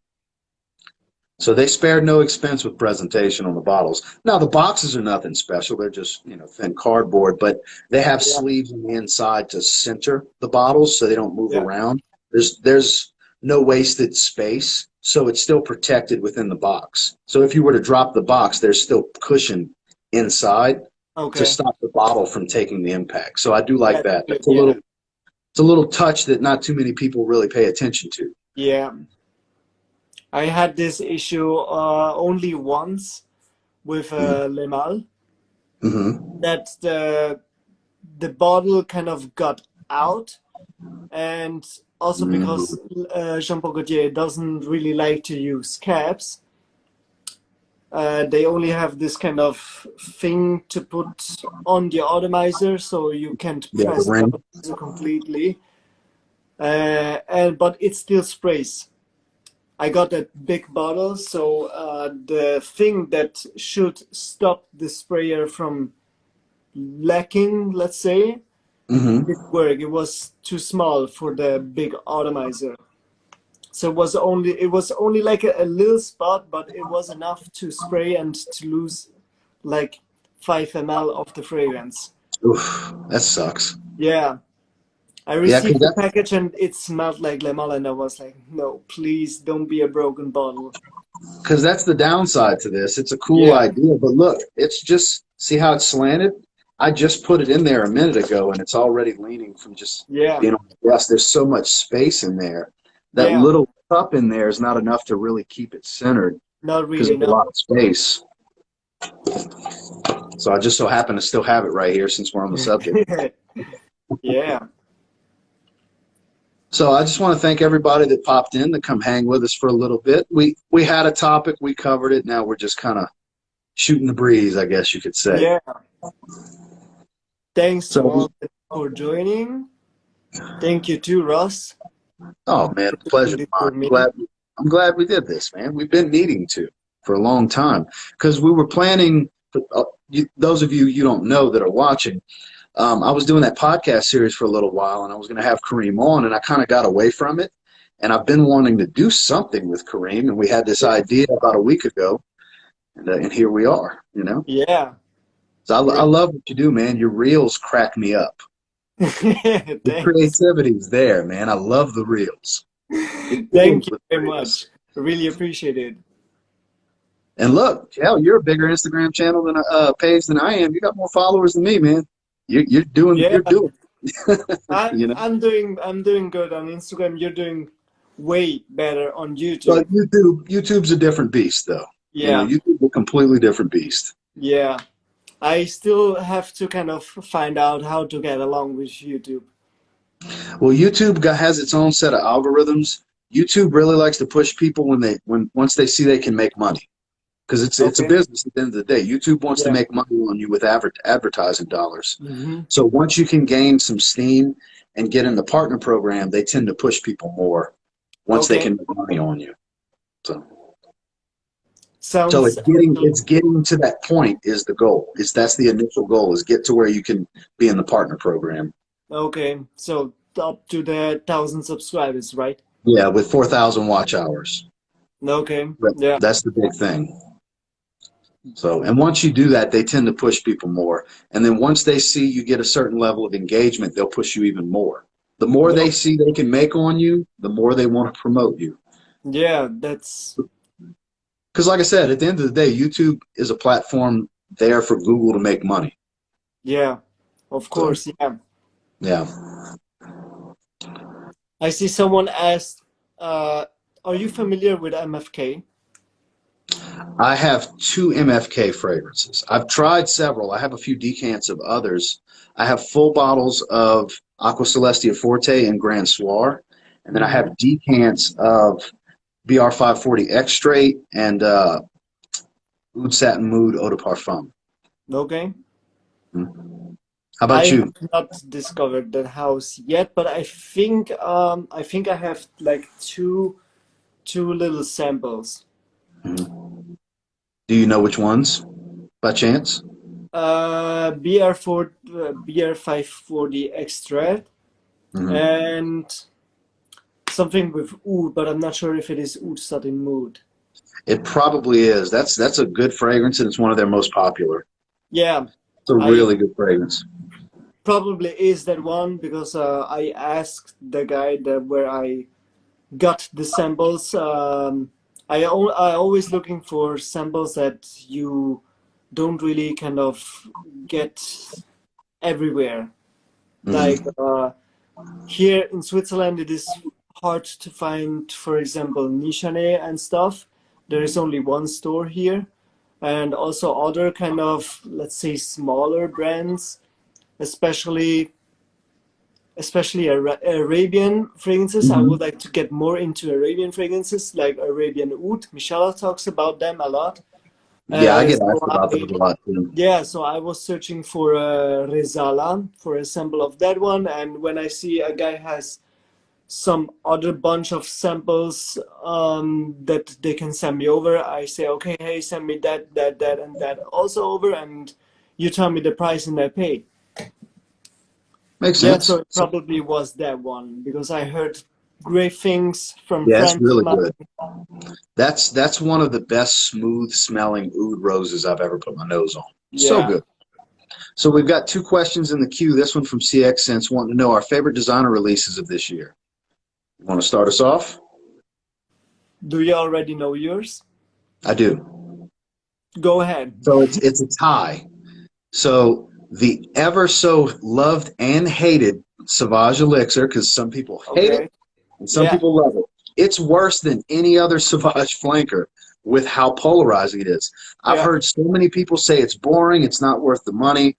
So they spared no expense with presentation on the bottles. Now the boxes are nothing special; they're just thin cardboard, but they have Yeah. sleeves on the inside to center the bottles so they don't move Yeah. around. There's no wasted space, so it's still protected within the box. So if you were to drop the box, there's still cushion inside to Okay. stop the bottle from taking the impact. So I do like That's that. good. That's a Yeah. little it's a little touch that not too many people really pay attention to. Yeah. I had this issue only once with Le Mal, Mm-hmm. that the bottle kind of got out, and also Mm-hmm. because Jean-Paul Gaultier doesn't really like to use caps. They only have this kind of thing to put on the atomizer, so you can't Yeah, the press the ring. atomizer completely. But it still sprays. I got a big bottle, so the thing that should stop the sprayer from lacking, let's say, Mm-hmm. didn't work. It was too small for the big atomizer. So it was only like a little spot, but it was enough to spray and to lose like 5 ml of the fragrance. Oof, that sucks. Yeah. I Yeah, because received the that's package and it smelled like Lemon, and I was like, no, please don't be a broken bottle. the downside to this. It's a cool Yeah. idea, but look, it's just see how it's slanted. I just put it in there a minute ago, and it's already leaning from just Yeah. being on the desk. There's so much space in there. That Yeah. little cup in there is not enough to really keep it centered Not because really, there's a no. lot of space. So I just so happen to still have it right here since we're on the subject. Yeah. So I just want to thank everybody that popped in to come hang with us for a little bit. We had a topic, we covered it. Now we're just kind of shooting the breeze, I guess you could say. Yeah. Thanks to So, all for joining. Thank you too, Ross, oh man, for doing pleasure this of for mine. me. I'm glad we did this, man. We've been needing to for a long time because we were planning. Those of you don't know that are watching, I was doing that podcast series for a little while, and I was going to have Karim on, and I kind of got away from it. And I've been wanting to do something with Karim, and we had this Yeah. idea about a week ago, and here we are. Yeah. So I Great. love what you do, man. Your reels crack me up. The Thanks. creativity's there, man. I love the reels. It Thank begins you with very reels. much. Really appreciate it. And look, hell, you're a bigger Instagram channel than page than I am. You got more followers than me, man. You're doing Yeah, you're doing. I'm You know, I'm doing good on Instagram. You're doing way better on YouTube. but YouTube's a different beast, though. You know, Yeah, YouTube's a completely different beast. yeah. I still have to kind of find out how to get along with YouTube. Well, has its own set of algorithms. YouTube really likes to push people when once they see they can make money, because it's a Okay. business at the end of the day. YouTube wants to Yeah. make money on you with advertising dollars. Hmm. So once you can gain some steam and get in the partner program, they tend to push people more once they Okay. can make money on you. So so Sounds it's getting to that point is the goal. That's the initial goal, is get to where you can be in the partner program. okay. So up to the 1,000 subscribers, right? Yeah, with 4,000 watch hours. Okay. But Yeah. that's the big thing. So, and once you do that, they tend to push people more. And then once they see you get a certain level of engagement, they'll push you even more. The more No. they see they can make on you, the more they want to promote you. Yeah, that's Because, like I said, at the end of the day, YouTube is a platform there for Google to make money. yeah. Of So, course, yeah. yeah. I see someone asked, are you familiar with MFK? I have 2 MFK fragrances. I've tried several. I have a few decants of others. I have full bottles of Aqua Celestia Forte and Grand Soir. And then I Hmm. have decants of BR540 X Straight and Oud Satin Mood Eau de Parfum. Okay. How about I you? have not discovered that house yet, but I think I have like two little samples. Mhm. Do you know which ones by chance? BR 540 extra Hmm. and something with oud, but I'm not sure if it is oud satin mood. It probably is. That's a good fragrance, and it's one of their most popular. Yeah, It's a I really good fragrance. probably is that one because I asked the guy that where I got the samples. I always looking for samples that you don't really kind of get everywhere. Like Hmm. here in Switzerland, it is hard to find, for example, Nishante and stuff. There is only one store here, and also other kind of, let's say, smaller brands, especially Arabian fragrances. I would Hmm. like to get more into Arabian fragrances, like Arabian Oud. Michelle talks about them a lot. Yeah, I get So asked about those a lot too. yeah, so I was searching for a Rezala for a sample of that one, and when I see a guy has some other bunch of samples that they can send me over, I say, okay, hey, send me that, and that also over, and you tell me the price and I pay. Makes Yeah, so sense. it probably was that one because I heard great things from Yeah, it's friends of really mine. good. That's one of the best smooth smelling oud roses I've ever put my nose on. So Yeah. good. So we've got 2 questions in the queue. This one from CX Sense wanting to know our favorite designer releases of this year. You want to start us off? Do you already know yours? I do. Go ahead. So it's a tie. So the ever so loved and hated Sauvage Elixir, because some people hate it Okay. and some Yeah. people love it. It's worse than any other Sauvage flanker with how polarizing it is. I've Yeah. heard so many people say it's boring, it's not worth the money.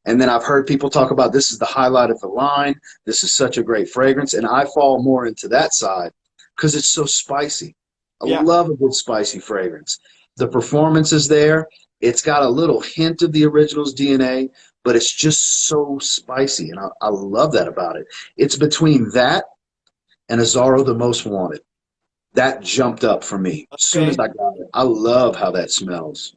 And then I've heard people talk about this is the highlight of the line. This is such a great fragrance. And I fall more into that side because it's so spicy. I Yeah. love a good spicy fragrance. The performance is there. It's got a little hint of the original's DNA, but it's just so spicy. And I love that about it. It's between that and Azaro the Most Wanted. That jumped up for me as soon as Okay. I got it. I love how that smells.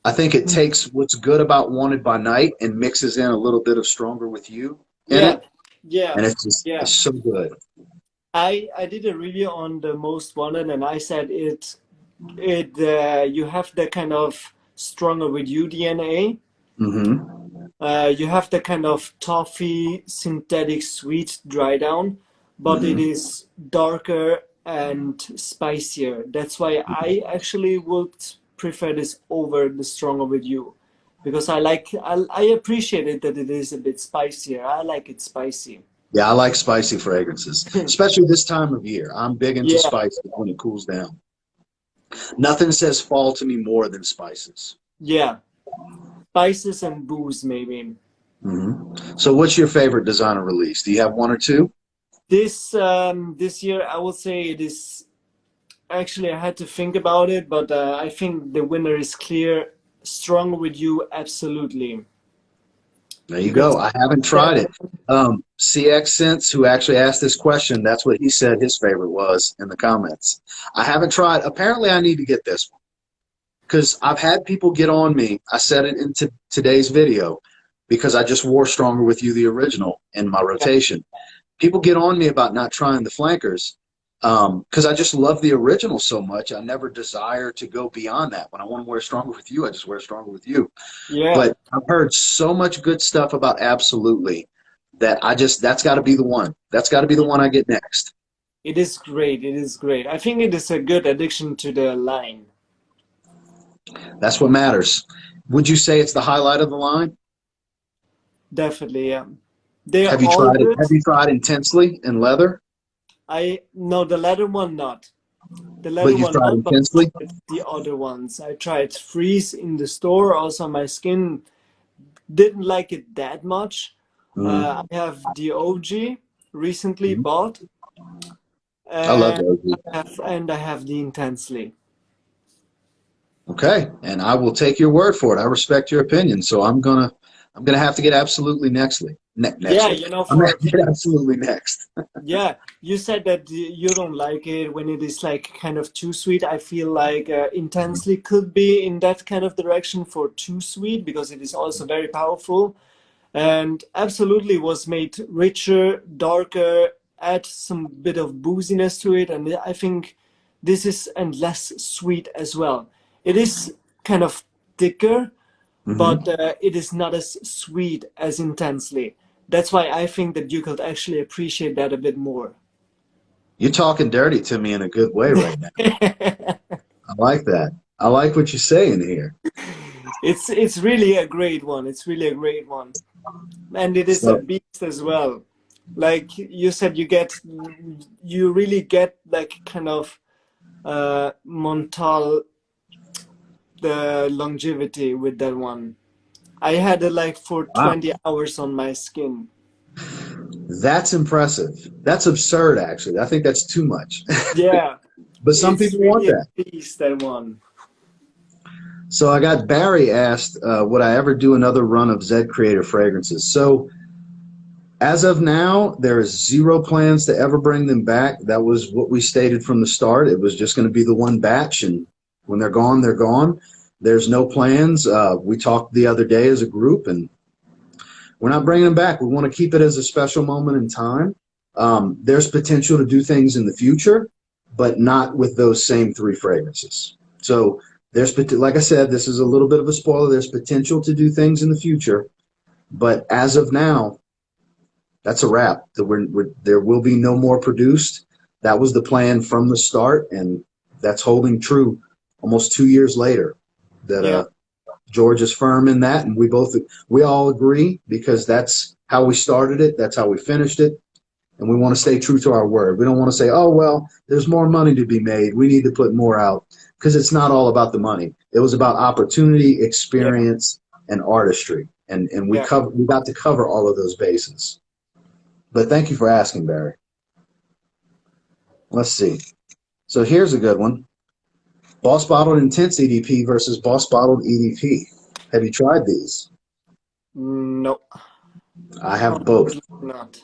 I think it takes what's good about Wanted by Night and mixes in a little bit of Stronger with You in Yeah. it, Yeah. and it's Yeah. so good. I did a review on the Most Wanted and I said you have the kind of stronger with you DNA. Mm-hmm. You have the kind of toffee synthetic sweet dry down, but it Mm-hmm. is darker and spicier. That's why I actually would prefer this over the Stronger with You, because I appreciate it that it is a bit spicier. I like it spicy. Yeah, I like spicy fragrances, especially this time of year. I'm big into Yeah, spices when it cools down. Nothing says fall to me more than spices. yeah. Spices and booze, maybe. So what's your favorite designer release? Do you have one or two? This year, I would say it is. Actually, I had to think about it, but I think the winner is clear. Stronger with You, absolutely. There you Because go. I haven't tried it. CX Sense, who actually asked this question, that's what he said his favorite was in the comments. I haven't tried. Apparently, I need to get this one because I've had people get on me. I said it in today's video because I just wore Stronger With You, the original, in my yeah, rotation. People get on me about not trying the flankers because I just love the original so much. I never desire to go beyond that. When I want to wear Stronger With You, I just wear Stronger With You. yeah. But I've heard so much good stuff about Absolutely that that's got to be the one. That's got to be the one I get next. It is great. It is great. I think it is a good addition to the line. That's what matters. Would you say it's the highlight of the line? Definitely, yeah. They are Have you all tried it? good. Have you tried Intensely in leather? I no, the latter one not. The latter But you've one tried not, but I Intensely? tried the other ones. I tried Freeze in the store. Also, my skin didn't like it that much. Mm-hmm. I have the OG recently bought, I love and those. I have the Intensely. Okay, and I will take your word for it. I respect your opinion, so I'm gonna have to get Absolutely Yeah, nextly. you know, I'm gonna for have to get Absolutely next. yeah, you said that you don't like it when it is like kind of too sweet. I feel like Intensely could be in that kind of direction for too sweet because it is also very powerful and absolutely was made richer, darker, add some bit of booziness to it, and I think this is and less sweet as well. It is kind of thicker, but Mm-hmm. it is not as sweet as Intensely. That's why I think that you could actually appreciate that a bit more. You're talking dirty to me in a good way right now. I like that. I like what you're saying here. It's really a great one. It's really a great one. And it is a So beast as well. Like you said, you really get like kind of Montal the longevity with that one. I had it like for wow, 20 hours on my skin. that's impressive. That's absurd, actually. I think that's too much. Yeah, But some it's people want really that. a beast that one. So I got Barry asked, would I ever do another run of Z Creator fragrances? So as of now, there is zero plans to ever bring them back. That was what we stated from the start. It was just going to be the one batch, and when they're gone, they're gone. There's no plans. We talked the other day as a group, and we're not bringing them back. We want to keep it as a special moment in time. There's potential to do things in the future, but not with those same three fragrances. So like I said, this is a little bit of a spoiler. There's potential to do things in the future, but as of now, that's a wrap. There will be no more produced. That was the plan from the start, and that's holding true almost 2 years later. That Yeah, George is firm in that, and we all agree because that's how we started it, that's how we finished it, and we want to stay true to our word. We don't want to say, oh well, there's more money to be made, we need to put more out, because it's not all about the money. It was about opportunity, yeah, experience, and artistry, and yeah. we got to cover all of those bases. But thank you for asking, Barry. Let's see. So here's a good one. Boss Bottled Intense EDP versus Boss Bottled EDP. Have you tried these? No, I have both. unfortunately not.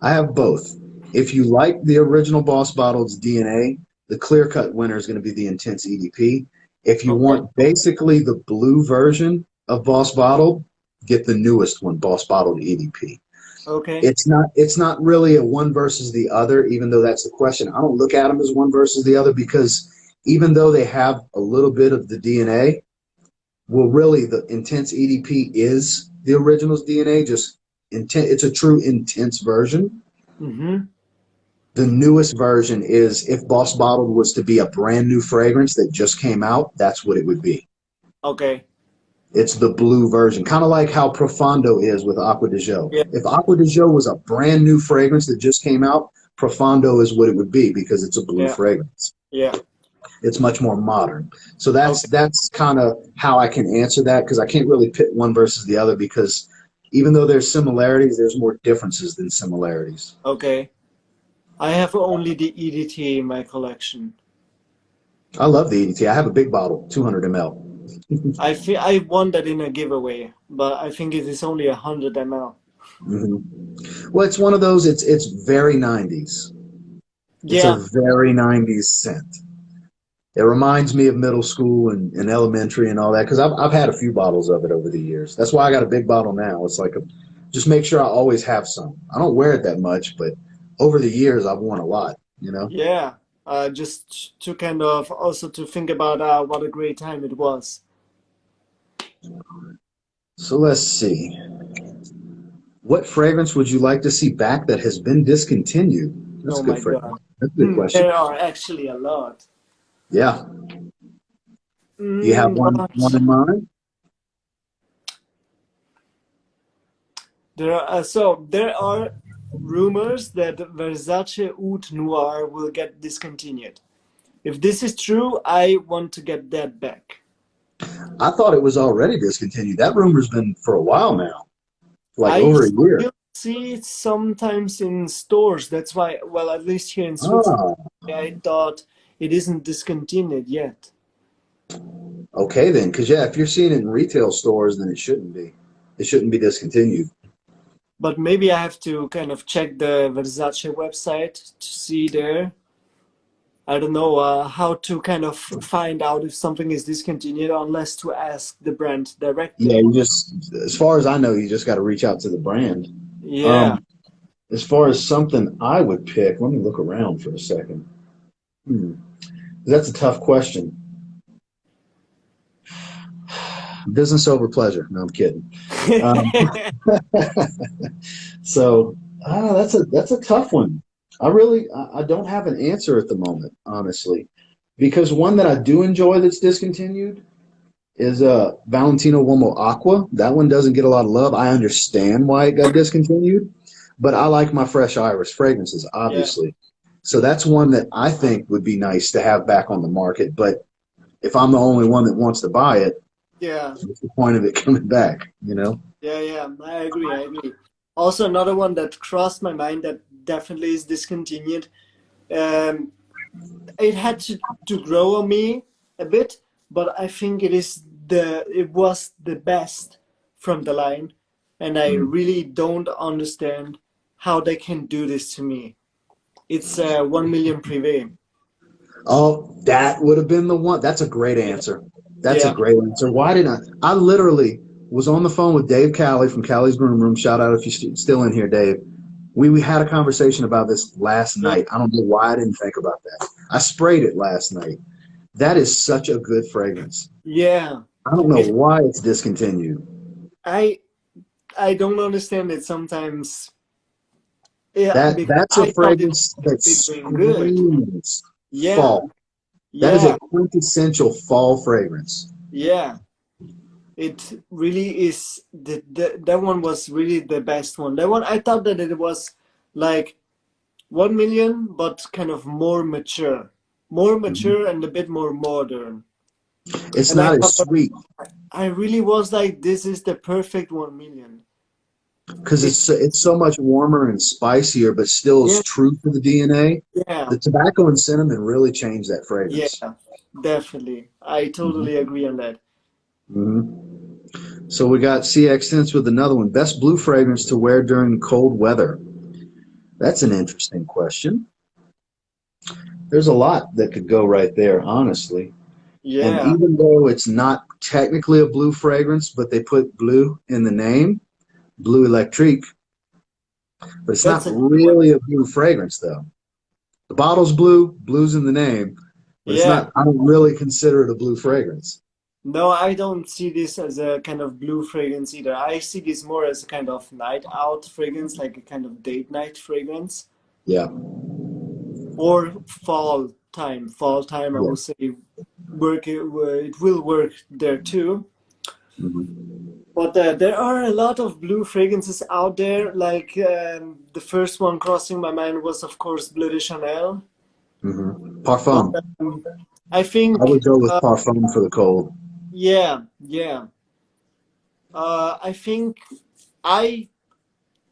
I have both. If you like the original Boss Bottled's DNA, the clear-cut winner is going to be the Intense EDP. If you Okay, want basically the blue version of Boss Bottled, get the newest one, Boss Bottled EDP. okay. It's not really a one versus the other, even though that's the question. I don't look at them as one versus the other because even though they have a little bit of the DNA, well, really the Intense EDP is the original's DNA, just intent. It's a true intense version. Mm-hmm. The newest version is if Boss Bottled was to be a brand new fragrance that just came out, that's what it would be. Okay. It's the blue version, kind of like how Profondo is with Aqua de Jo. Yeah. If Aqua de Jo was a brand new fragrance that just came out, Profondo is what it would be because it's a blue Yeah. fragrance. Yeah. It's much more modern. So Okay. that's kind of how I can answer that because I can't really pit one versus the other because even though there's similarities, there's more differences than similarities. Okay. I have only the EDT in my collection. I love the EDT. I have a big bottle, 200 ml. I won that in a giveaway, but I think it is only 100 ml. Well, it's one of those. It's very 90s. It's a Yeah. very 90s scent. It reminds me of middle school and elementary and all that because I've had a few bottles of it over the years. That's why I got a big bottle now. It's like just make sure I always have some. I don't wear it that much, but over the years I've worn a lot. You know. Yeah. Just to kind of also to think about what a great time it was. So let's see. What fragrance would you like to see back that has been discontinued? That's Oh a good my fragrance. God. That's a good question. There are actually a lot. Yeah. Do you have one But in mind? there are rumors that Versace Oud Noir will get discontinued. If this is true, I want to get that back. I thought it was already discontinued. That rumor's been for a while now, like I over a year. still see it sometimes in stores. That's why, well, at least here in Switzerland, Ah, I thought it isn't discontinued yet. okay then. Because yeah, if you're seeing it in retail stores, then it shouldn't be. It shouldn't be discontinued. But maybe I have to kind of check the Versace website to see there. I don't know how to kind of find out if something is discontinued unless to ask the brand Yeah, directly. you just, as far as I know, you just got to reach out to the brand. Yeah. Um, as far as something I would pick, let me look around for a second. Hmm. That's a tough question. Business over pleasure. No, I'm kidding. Um, so that's a tough one. I don't have an answer at the moment, honestly, because one that I do enjoy that's discontinued is Valentino Uomo Aqua. That one doesn't get a lot of love. I understand why it got discontinued, but I like my fresh iris fragrances, Yeah. obviously. So that's one that I think would be nice to have back on the market. But if I'm the only one that wants to buy it, Yeah. what's the point of it coming back? You know? Yeah, yeah, I agree, I agree. Also, another one that crossed my mind that definitely is discontinued. Um, it had to grow on me a bit, but I think it was the best from the line, and I Mm. really don't understand how they can do this to me. It's 1 million Privé. Oh, that would have been the one. That's a great Yeah, answer. That's a yeah, great answer. Why didn't I? I literally was on the phone with Dave Calley from Calley's Groom Room. Shout out if you're still in here, Dave. We had a conversation about this last yeah, night. I don't know why I didn't think about that. I sprayed it last night. That is such a good fragrance. yeah. I don't know It why it's discontinued. I I don't understand it sometimes. Yeah, because That's a I thought it fragrance that was doing good. screams Yeah, fall. That is a yeah, quintessential fall fragrance. yeah. It really is. That one was really the best one. That one I thought that it was like 1 million, but kind of more Mhm. mature and a bit more modern. It's And I not as thought that sweet. I really was like, this is the perfect 1 million. Because It, it's so much warmer and spicier, but still is yeah, true to the DNA. yeah, The tobacco and cinnamon really changed that fragrance. yeah, definitely. I hmm totally agree on that. hmm So we got CX Sense with another one. Best blue fragrance to wear during cold weather. That's an interesting question. There's a lot that could go right there, honestly. And Yeah, even though it's not technically a blue fragrance, but they put blue in the name, Blue Electrique, but it's not that's a good one. really a blue fragrance though. The bottle's blue, blue's in the name, but it's Yeah. not, I don't really consider it a blue fragrance. No, I don't see this as a kind of blue fragrance either. I see this more as a kind of night out fragrance, like a kind of date night fragrance. Yeah. or fall time. Fall time, I Yeah. will say, it will work there too. Hmm. But there are a lot of blue fragrances out there. Like the first one crossing my mind was, of course, Bleu de Chanel. Hmm. But Parfum. I I think, would go with Parfum for the cold. yeah, yeah. I think I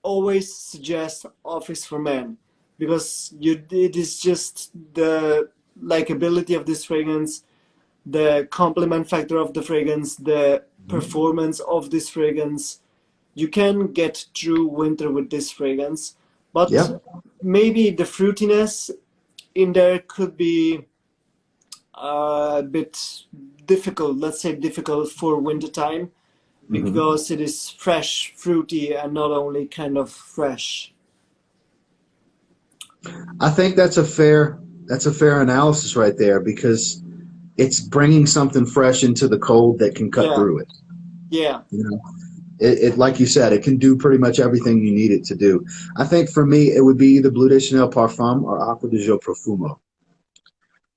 always suggest Office for Men because it is just the likability of this fragrance, the complement factor of the fragrance, the Mhm. performance of this fragrance. You can get through winter with this fragrance, but Yeah. maybe the fruitiness in there could be a bit difficult, let's say difficult for winter time Hmm. because it is fresh, fruity, and not only kind of fresh. I think that's a fair analysis right there because it's bringing something fresh into the cold that can cut Yeah, through it. yeah, You know, it like you said, it can do pretty much everything you need it to do. I think for me, it would be either Bleu de Chanel Parfum or Aqua di Gio Profumo,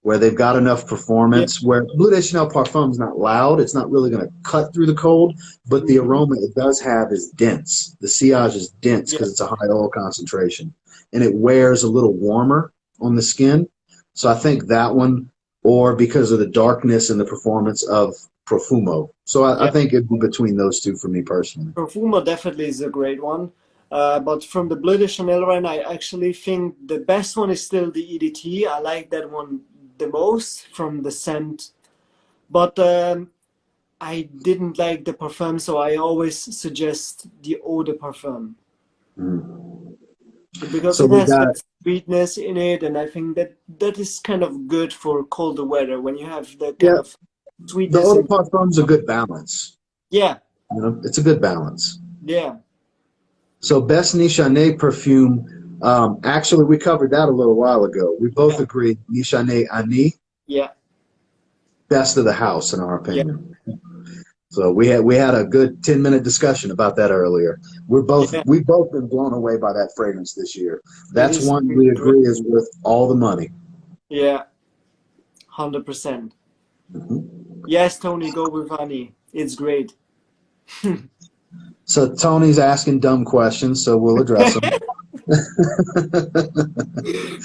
where they've got enough yeah, performance. Where Bleu de Chanel Parfum is not loud, it's not really going to cut through the cold, but the mhm, aroma it does have is dense. The sillage is dense yeah, because it's a high oil concentration, and it wears a little warmer on the skin. So I think that one, or because of the darkness and the performance of Profumo. So I yeah. think it'd be between those two for me personally. Perfume definitely is a great one. But from the Bleu de Chanel one, I actually think the best one is still the EDT. I like that one the most from the scent. But I didn't like the parfum, so I always suggest the Eau de Parfum Mm. because So it we has got, that sweetness in it, and I think that that is kind of good for colder weather when you have the kind yeah, of the sweetness eau de in. parfum's a good balance. Yeah, It's a good balance. yeah, So best Nishane perfume. Actually, we covered that a little while ago. We both yeah, agreed Nishane Ani, yeah, best of the house in our yeah, opinion. So we had a good 10-minute discussion about that earlier. yeah. We've both been blown away by that fragrance this year. It That's is one we great. agree is worth all the money. Yeah, 100%. Mhm. Yes, Tony, go with honey. It's great. So Tony's asking dumb questions, so we'll address them.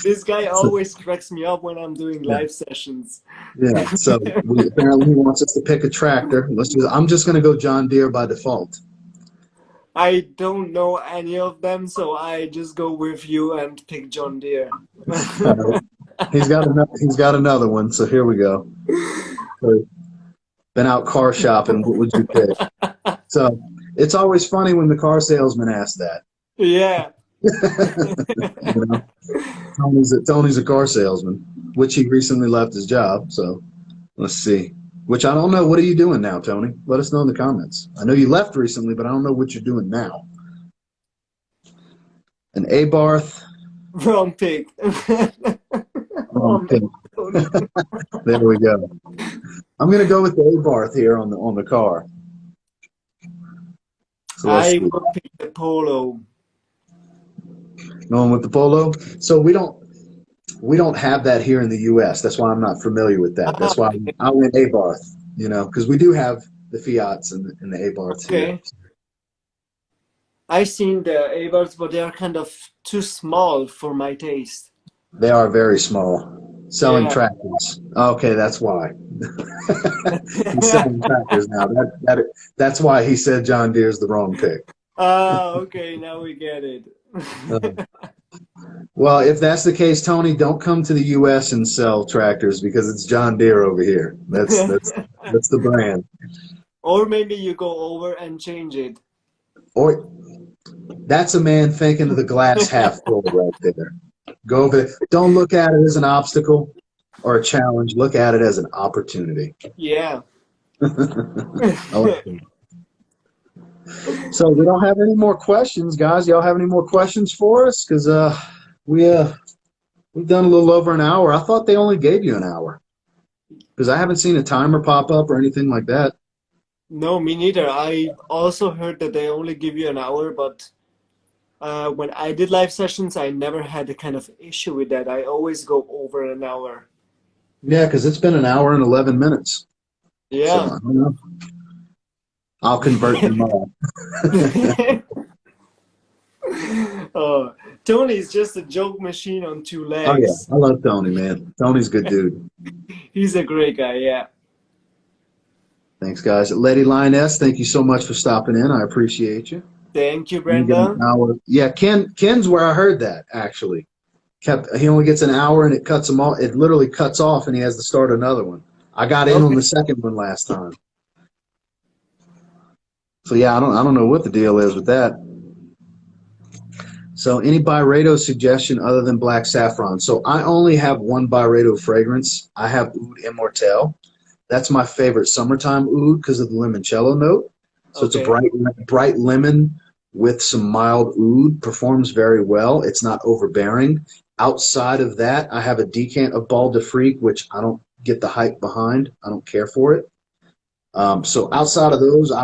This guy So, always cracks me up when I'm doing yeah. live sessions. Yeah, so apparently he wants us to pick a tractor. I'm just going to go John Deere by default. I don't know any of them, so I just go with you and pick John Deere. He's got another one. So here we go. So, been out car shopping. What would you pick? So it's always funny when the car salesman asks that. Yeah. You know, Tony's a car salesman, which he recently left his job. So let's see. Which I don't know. What are you doing now, Tony? Let us know in the comments. I know you left recently, but I don't know what you're doing now. An Abarth. Wrong pick. Oh man, Okay, Tony. there we go. I'm gonna go with the Abarth here on the car. So let's I see. will pick the Polo. Going with the Polo. So we don't have that here in the U.S. That's why I'm not familiar with that. Ah, That's why okay. I went Abarth. Because we do have the Fiats and the Abarths here. Okay. I seen the Awards, but they are kind of too small for my taste. They are very small. Selling Yeah. tractors. Okay, that's why. He's selling tractors now. That's why he said John Deere's the wrong pick. Ah, okay, now we get it. Uh, well, if that's the case, Tony, don't come to the U.S. and sell tractors because it's John Deere over here. That's the brand. Or maybe you go over and change it. Or that's a man thinking of the glass half full right there. Go over there. Don't look at it as an obstacle or a challenge. Look at it as an opportunity. Yeah. I like that. So we don't have any more questions, guys. Y'all have any more questions for us? Because we we've done a little over an hour. I thought they only gave you an hour because I haven't seen a timer pop up or anything like that. No, me neither. I also heard that they only give you an hour, but When I did live sessions, I never had a kind of issue with that. I always go over an hour. Yeah, because it's been an hour and 11 minutes. So Yeah. I don't know. I'll convert them all. Oh, Tony's just a joke machine on two Oh yeah, legs. I love Tony, man. Tony's a good dude. He's a great guy, yeah. Thanks, guys. Lady Lioness, thank you so much for stopping in. I appreciate you. Thank you, You get an Brenda. hour. Yeah, Ken's where I heard that actually. He only gets an hour and it cuts him off. It literally cuts off and he has to start another one. I got in on Okay. the second one last time. So yeah, I don't know what the deal is with that. So any Byredo suggestion other than Black Saffron? So I only have one Byredo fragrance. I have Oud Immortelle. That's my favorite summertime oud because of the limoncello note. So it's a Okay. bright lemon with some mild oud. Performs very well. It's not overbearing. Outside of that, I have a decant of Bal de Freak, which I don't get the hype behind. I don't care for it. So outside of those, I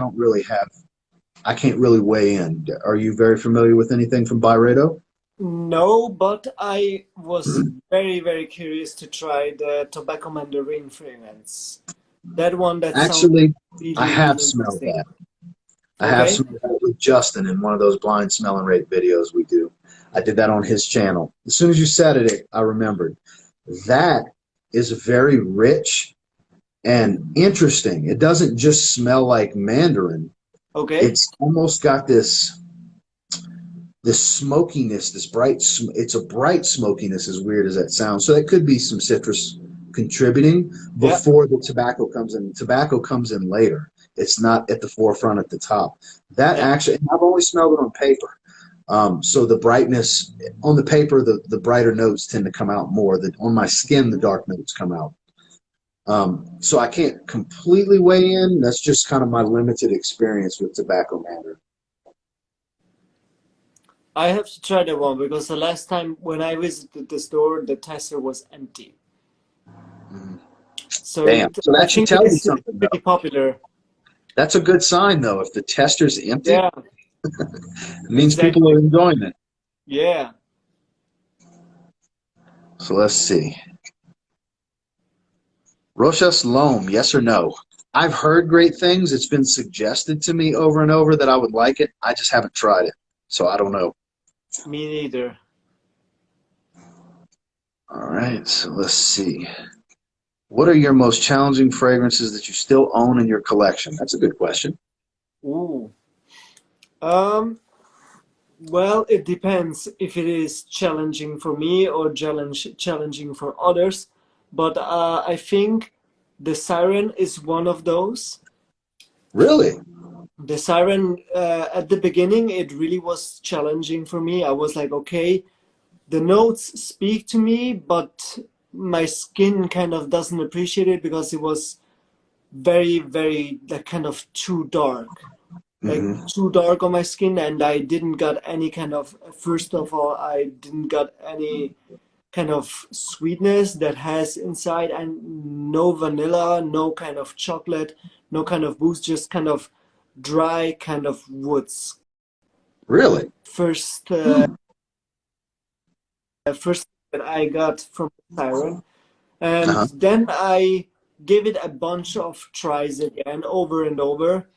can't really weigh in. Are you very familiar with anything from Byredo? No, but I was very, very curious to try the Tobacco Mandarin fragrance. That one that sounds Actually, I really, have really smelled interesting. that. I have Okay. smelled that with Justin in one of those blind smell and rate videos we do. I did that on his channel. As soon as you said it, I remembered. That is very rich and interesting. It doesn't just smell like Mandarin. Okay. It's almost got this smokiness, it's a bright smokiness, as weird as that sounds. So that could be some citrus contributing Yeah. before the tobacco comes in. Tobacco comes in later. It's not at the forefront at the top. That Yeah. actually, and I've only smelled it on paper. So the brightness on the paper, the brighter notes tend to come out more. On my skin, the dark notes come out. So I can't completely weigh in. That's just kind of my limited experience with tobacco matter. I have to try that one because the last time when I visited the store, the tester was empty. Mm. So Damn. So I that should think tell you it's something, pretty though. popular. That's a good sign, though. If the tester's empty, Yeah, it means people exactly. are enjoying it. Yeah. So let's see. Rochas Loam, yes or no? I've heard great things. It's been suggested to me over and over that I would like it. I just haven't tried it. So I don't know. Me neither. All right. So let's see. What are your most challenging fragrances that you still own in your collection? That's a good question. Ooh. Um, well, it depends if it is challenging for me or challenging for others. But I think the Siren is one of those. Really? The Siren, at the beginning, it really was challenging for me. I was like, okay, the notes speak to me, but my skin kind of doesn't appreciate it because it was very, very like kind of too dark. Like Mm-hmm. too dark on my skin, and I didn't got any kind of, first of all, I didn't got any kind of sweetness that has inside, and no vanilla, no kind of chocolate, no kind of boost, just kind of dry kind of woods. Really? First first that I got from Siren. And Uh-huh. then I gave it a bunch of tries again, over and over,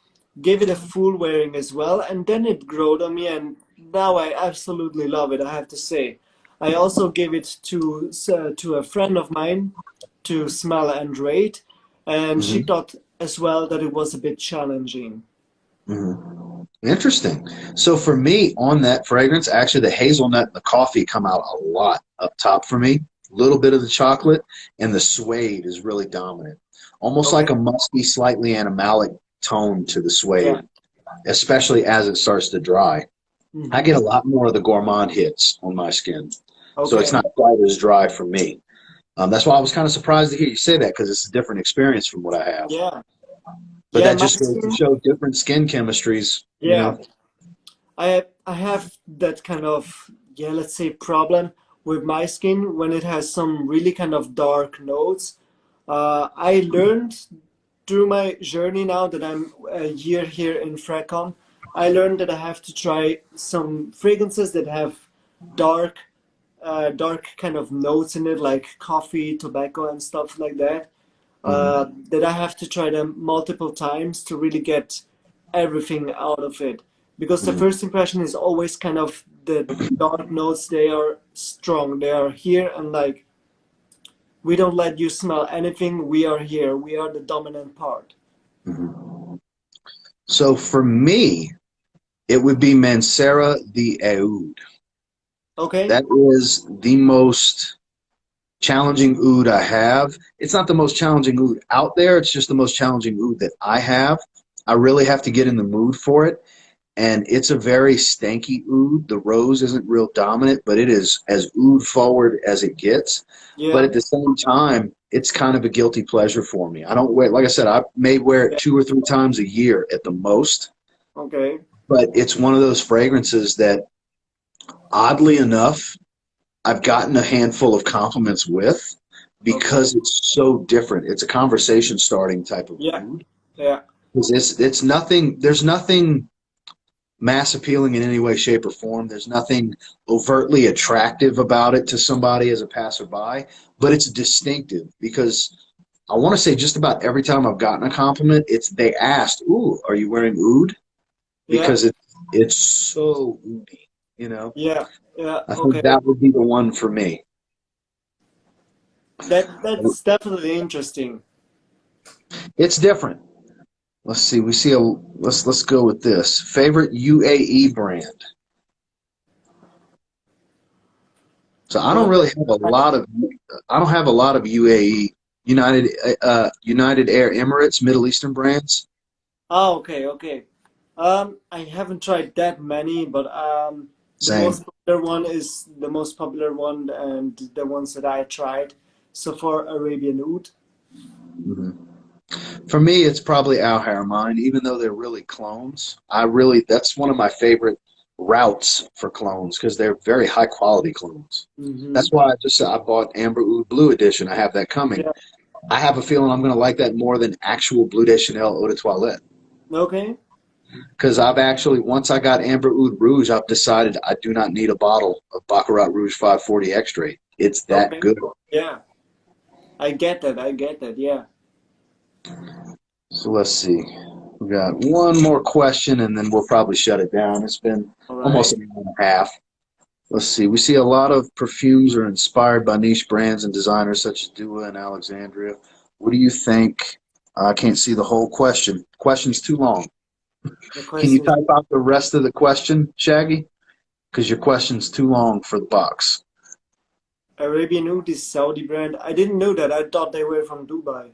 gave it a full wearing as well, and then it growed on me, and now I absolutely love it, I have to say. I also gave it to a friend of mine to smell and rate, and she Mm-hmm. thought as well that it was a bit challenging. Mm-hmm. Interesting. So for me, on that fragrance, actually the hazelnut and the coffee come out a lot up top for me. A little bit of the chocolate and the suede is really dominant. Almost like Okay. a musky, slightly animalic tone to the Yeah. suede, especially as it starts to dry. I Hmm. get a lot more of the gourmand hits on my skin. So it's Okay. not quite as dry for me. That's why I was kind of surprised to hear you say that because it's a different experience from what I have. Yeah. But Yeah, that my just goes to skin. show different skin chemistries, you Yeah. know. I have that kind of, yeah, let's say problem with my skin when it has some really kind of dark notes. I learned through my journey now that I'm a year here in Frecon. I learned that I have to try some fragrances that have dark, dark kind of notes in it, like coffee, tobacco, and stuff like that. That I have to try them multiple times to really get everything out of it. Because the first impression is always kind of the dark notes. They are strong. They are here, and like we don't let you smell anything. We are here. We are the dominant part. So for me, it would be Mancera the Oud. Okay. That is the most challenging oud I have. It's not the most challenging oud out there. It's just the most challenging oud that I have. I really have to get in the mood for it. And it's a very stanky oud. The rose isn't real dominant, but it is as oud forward as it gets. But Yeah. at the same time, it's kind of a guilty pleasure for me. I don't wear, like I said, I may wear it 2 or 3 times a year at the most. Okay. But it's one of those fragrances that, oddly enough, I've gotten a handful of compliments with Okay. because it's so different. It's a conversation starting type of Yeah. oud. Yeah. It's nothing. There's nothing mass appealing in any way, shape, or form. There's nothing overtly attractive about it to somebody as a passerby, but it's distinctive because I want to say just about every time I've gotten a compliment, it's they asked, "Ooh, are you wearing oud?" Yeah. Because it's so oudy, you know. Yeah. Yeah. I think Okay. that would be the one for me. That's definitely interesting. It's different. Let's see. We see a let's go with this. Favorite UAE brand. So I don't Well, really have a lot of I don't have a lot of UAE United Air Emirates Middle Eastern brands. oh, okay, okay. I haven't tried that many, but the Same. most popular one is the most popular one, and the ones that I tried so far, Arabian Oud. hmm For me, it's probably Al Haramain, even though they're really clones. I really that's one of my favorite routes for clones because they're very high quality clones. Mm-hmm. That's why I bought Amber Oud Blue Edition. I have that coming. Yeah. I have a feeling I'm going to like that more than actual Bleu de Chanel Eau de Toilette. Okay. Because I've actually, once I got Amber Oud Rouge, I've decided I do not need a bottle of Baccarat Rouge 540 Extrait. It's that Okay. good. Yeah. I get that. I get that. Yeah. So let's see. We got one more question and then we'll probably shut it down. It's been All almost right. an hour and a half. Let's see. We see a lot of perfumes are inspired by niche brands and designers such as Dua and Alexandria. What do you think? I can't see the whole question. Question's too long. The Can you question is type out the rest of the question, Shaggy? Because your question's too long for the box. Arabian Oud is Saudi brand. I didn't know that. I thought they were from Dubai.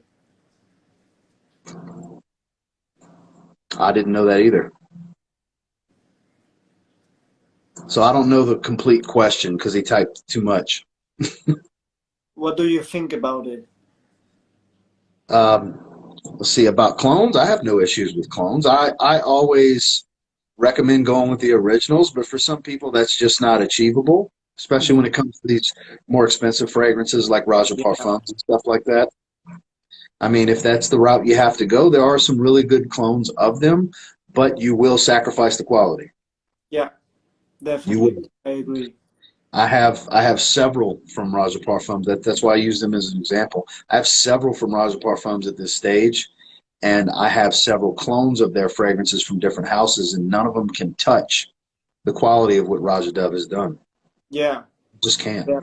I didn't know that either. So I don't know the complete question because he typed too much. What do you think about it? Let's see about clones. I have no issues with clones. I always recommend going with the originals, but for some people that's just not achievable, especially when it comes to these more expensive fragrances like Raja Yeah. Parfums and stuff like that. I mean, if that's the route you have to go, there are some really good clones of them, but you will sacrifice the quality. Yeah. You Definitely. will. I agree. I have several from Raja Parfums. That's why I use them as an example. I have several from Raja Parfums at this stage, and I have several clones of their fragrances from different houses, and none of them can touch the quality of what Raja Dove has done. Yeah. Just can't. Yeah.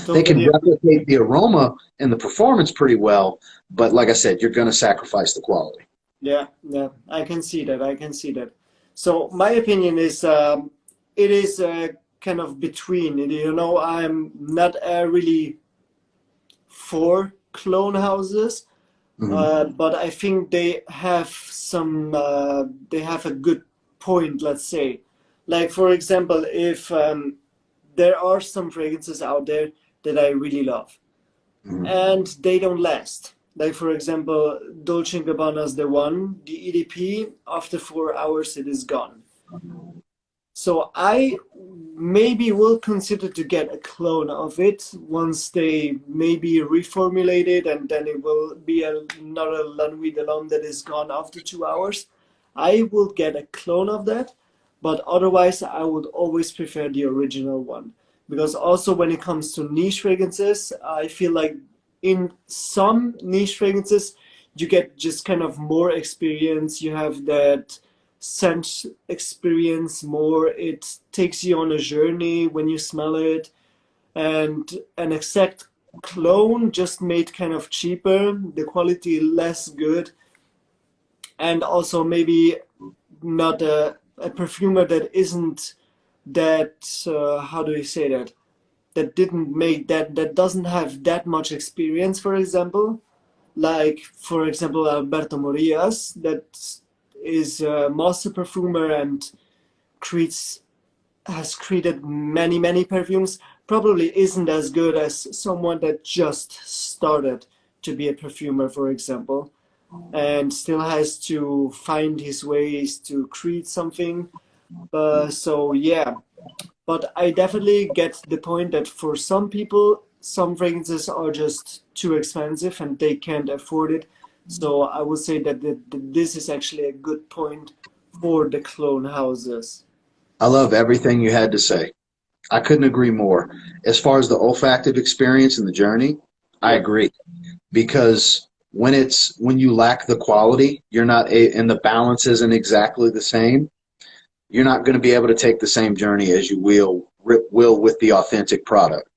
They can Totally agree. replicate the aroma and the performance pretty well, but like I said, you're going to sacrifice the quality. Yeah, yeah, I can see that. I can see that. So my opinion is, it is kind of between. You know, I'm not really for clone houses, Mm-hmm. but I think they have some. They have a good point. Let's say, like for example, if there are some fragrances out there that I really love, Mm-hmm. and they don't last. Like for example, Dolce& and Gabbana's the one, the EDP, after 4 hours it is gone. So I maybe will consider to get a clone of it once they maybe reformulate it, and then it will be another La Nuit de l'Homme that is gone after 2 hours. I will get a clone of that, but otherwise I would always prefer the original one. Because also when it comes to niche fragrances, I feel like in some niche fragrances, you get just kind of more experience. You have that scent experience more. It takes you on a journey when you smell it. And an exact clone just made kind of cheaper, the quality less good, and also maybe not a perfumer that isn't that, how do you say that? That didn't make that doesn't have that much experience, for example. Like, for example, Alberto Morillas, that is a master perfumer and creates has created many, many perfumes, probably isn't as good as someone that just started to be a perfumer, for example, and still has to find his ways to create something. So yeah, but I definitely get the point that for some people, some fragrances are just too expensive and they can't afford it. So I would say that this is actually a good point for the clone houses. I love everything you had to say. I couldn't agree more. As far as the olfactive experience and the journey, I Yeah, agree. Because when you lack the quality, you're not and the balance isn't exactly the same, you're not going to be able to take the same journey as you will with the authentic product.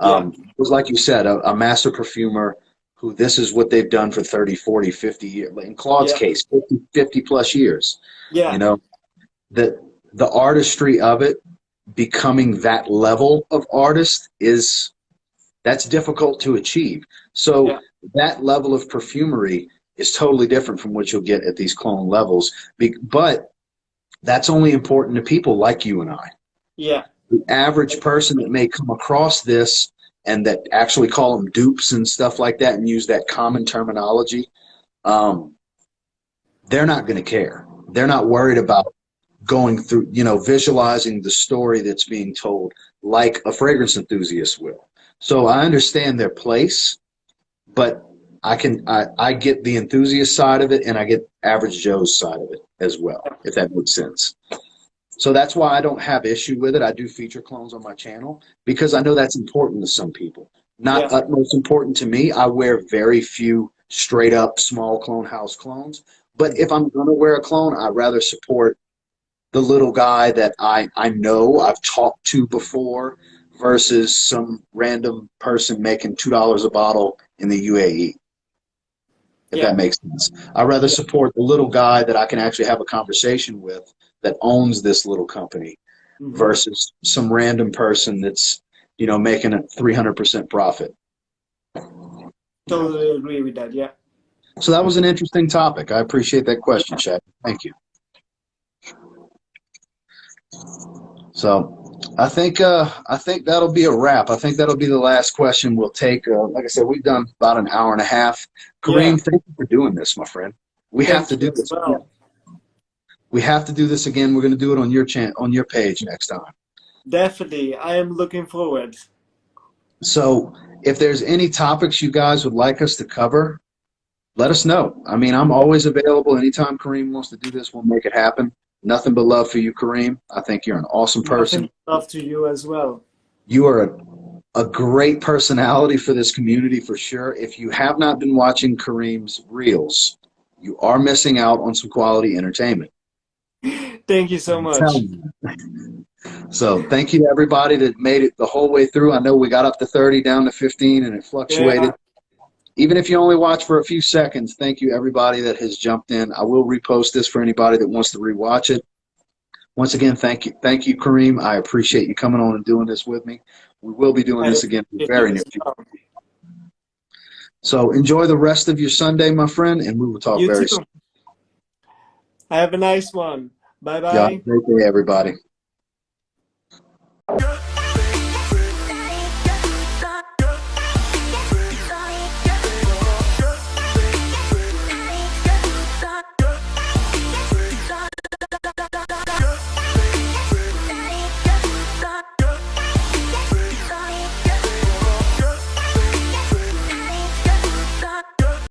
yeah, It was like you said, a master perfumer who this is what they've done for 30, 40, 50 years. In Claude's yeah, case, 50 plus years. You yeah, know, the artistry of it, becoming that level of artist that's difficult to achieve. So yeah, that level of perfumery is totally different from what you'll get at these clone levels. But that's only important to people like you and I. yeah, The average person that may come across this and that actually call them dupes and stuff like that and use that common terminology, um, they're not going to care. They're not worried about going through, visualizing the story that's being told like a fragrance enthusiast will. So I understand their place, but I get the enthusiast side of it and I get average Joe's side of it as well, if that makes sense. So that's why I don't have issue with it. I do feature clones on my channel because I know that's important to some people. Not yeah, utmost important to me. I wear very few straight up small clone house clones. But if I'm going to wear a clone, I'd rather support the little guy that I know I've talked to before versus some random person making $2 a bottle in the UAE, if yeah, that makes sense. I'd rather yeah. support the little guy that I can actually have a conversation with that owns this little company Hmm. versus some random person that's, making a 300% profit. Totally agree with that. Yeah. So that was an interesting topic. I appreciate that question, Chad. Thank you. So I think that'll be a wrap. I think that'll be the last question we'll take. Like I said, we've done about an hour and a half. Yeah. Kareem, thank you for doing this, my friend. We have Thank to you do as this again. well. We have to do this again. We're going to do it on your on your page next time. Definitely. I am looking forward. So if there's any topics you guys would like us to cover, let us know. I mean, I'm always available. Anytime Kareem wants to do this, we'll make it happen. Nothing but love for you, Kareem. I think you're an awesome Nothing person. but love to you as well. You are a great personality for this community for sure. If you have not been watching Kareem's reels, you are missing out on some quality entertainment. Thank you so I'm much. telling you. So thank you to everybody that made it the whole way through. I know we got up to 30, down to 15, and it Yeah. fluctuated. Even if you only watch for a few seconds, thank you everybody that has jumped in. I will repost this for anybody that wants to rewatch it. Once again, thank you, Kareem. I appreciate you coming on and doing this with me. We will be doing I this again appreciate you very near as future. well. So enjoy the rest of your Sunday, my friend, and we will talk You very too. soon. Have a nice one. Bye Y'all have bye. a great day, everybody.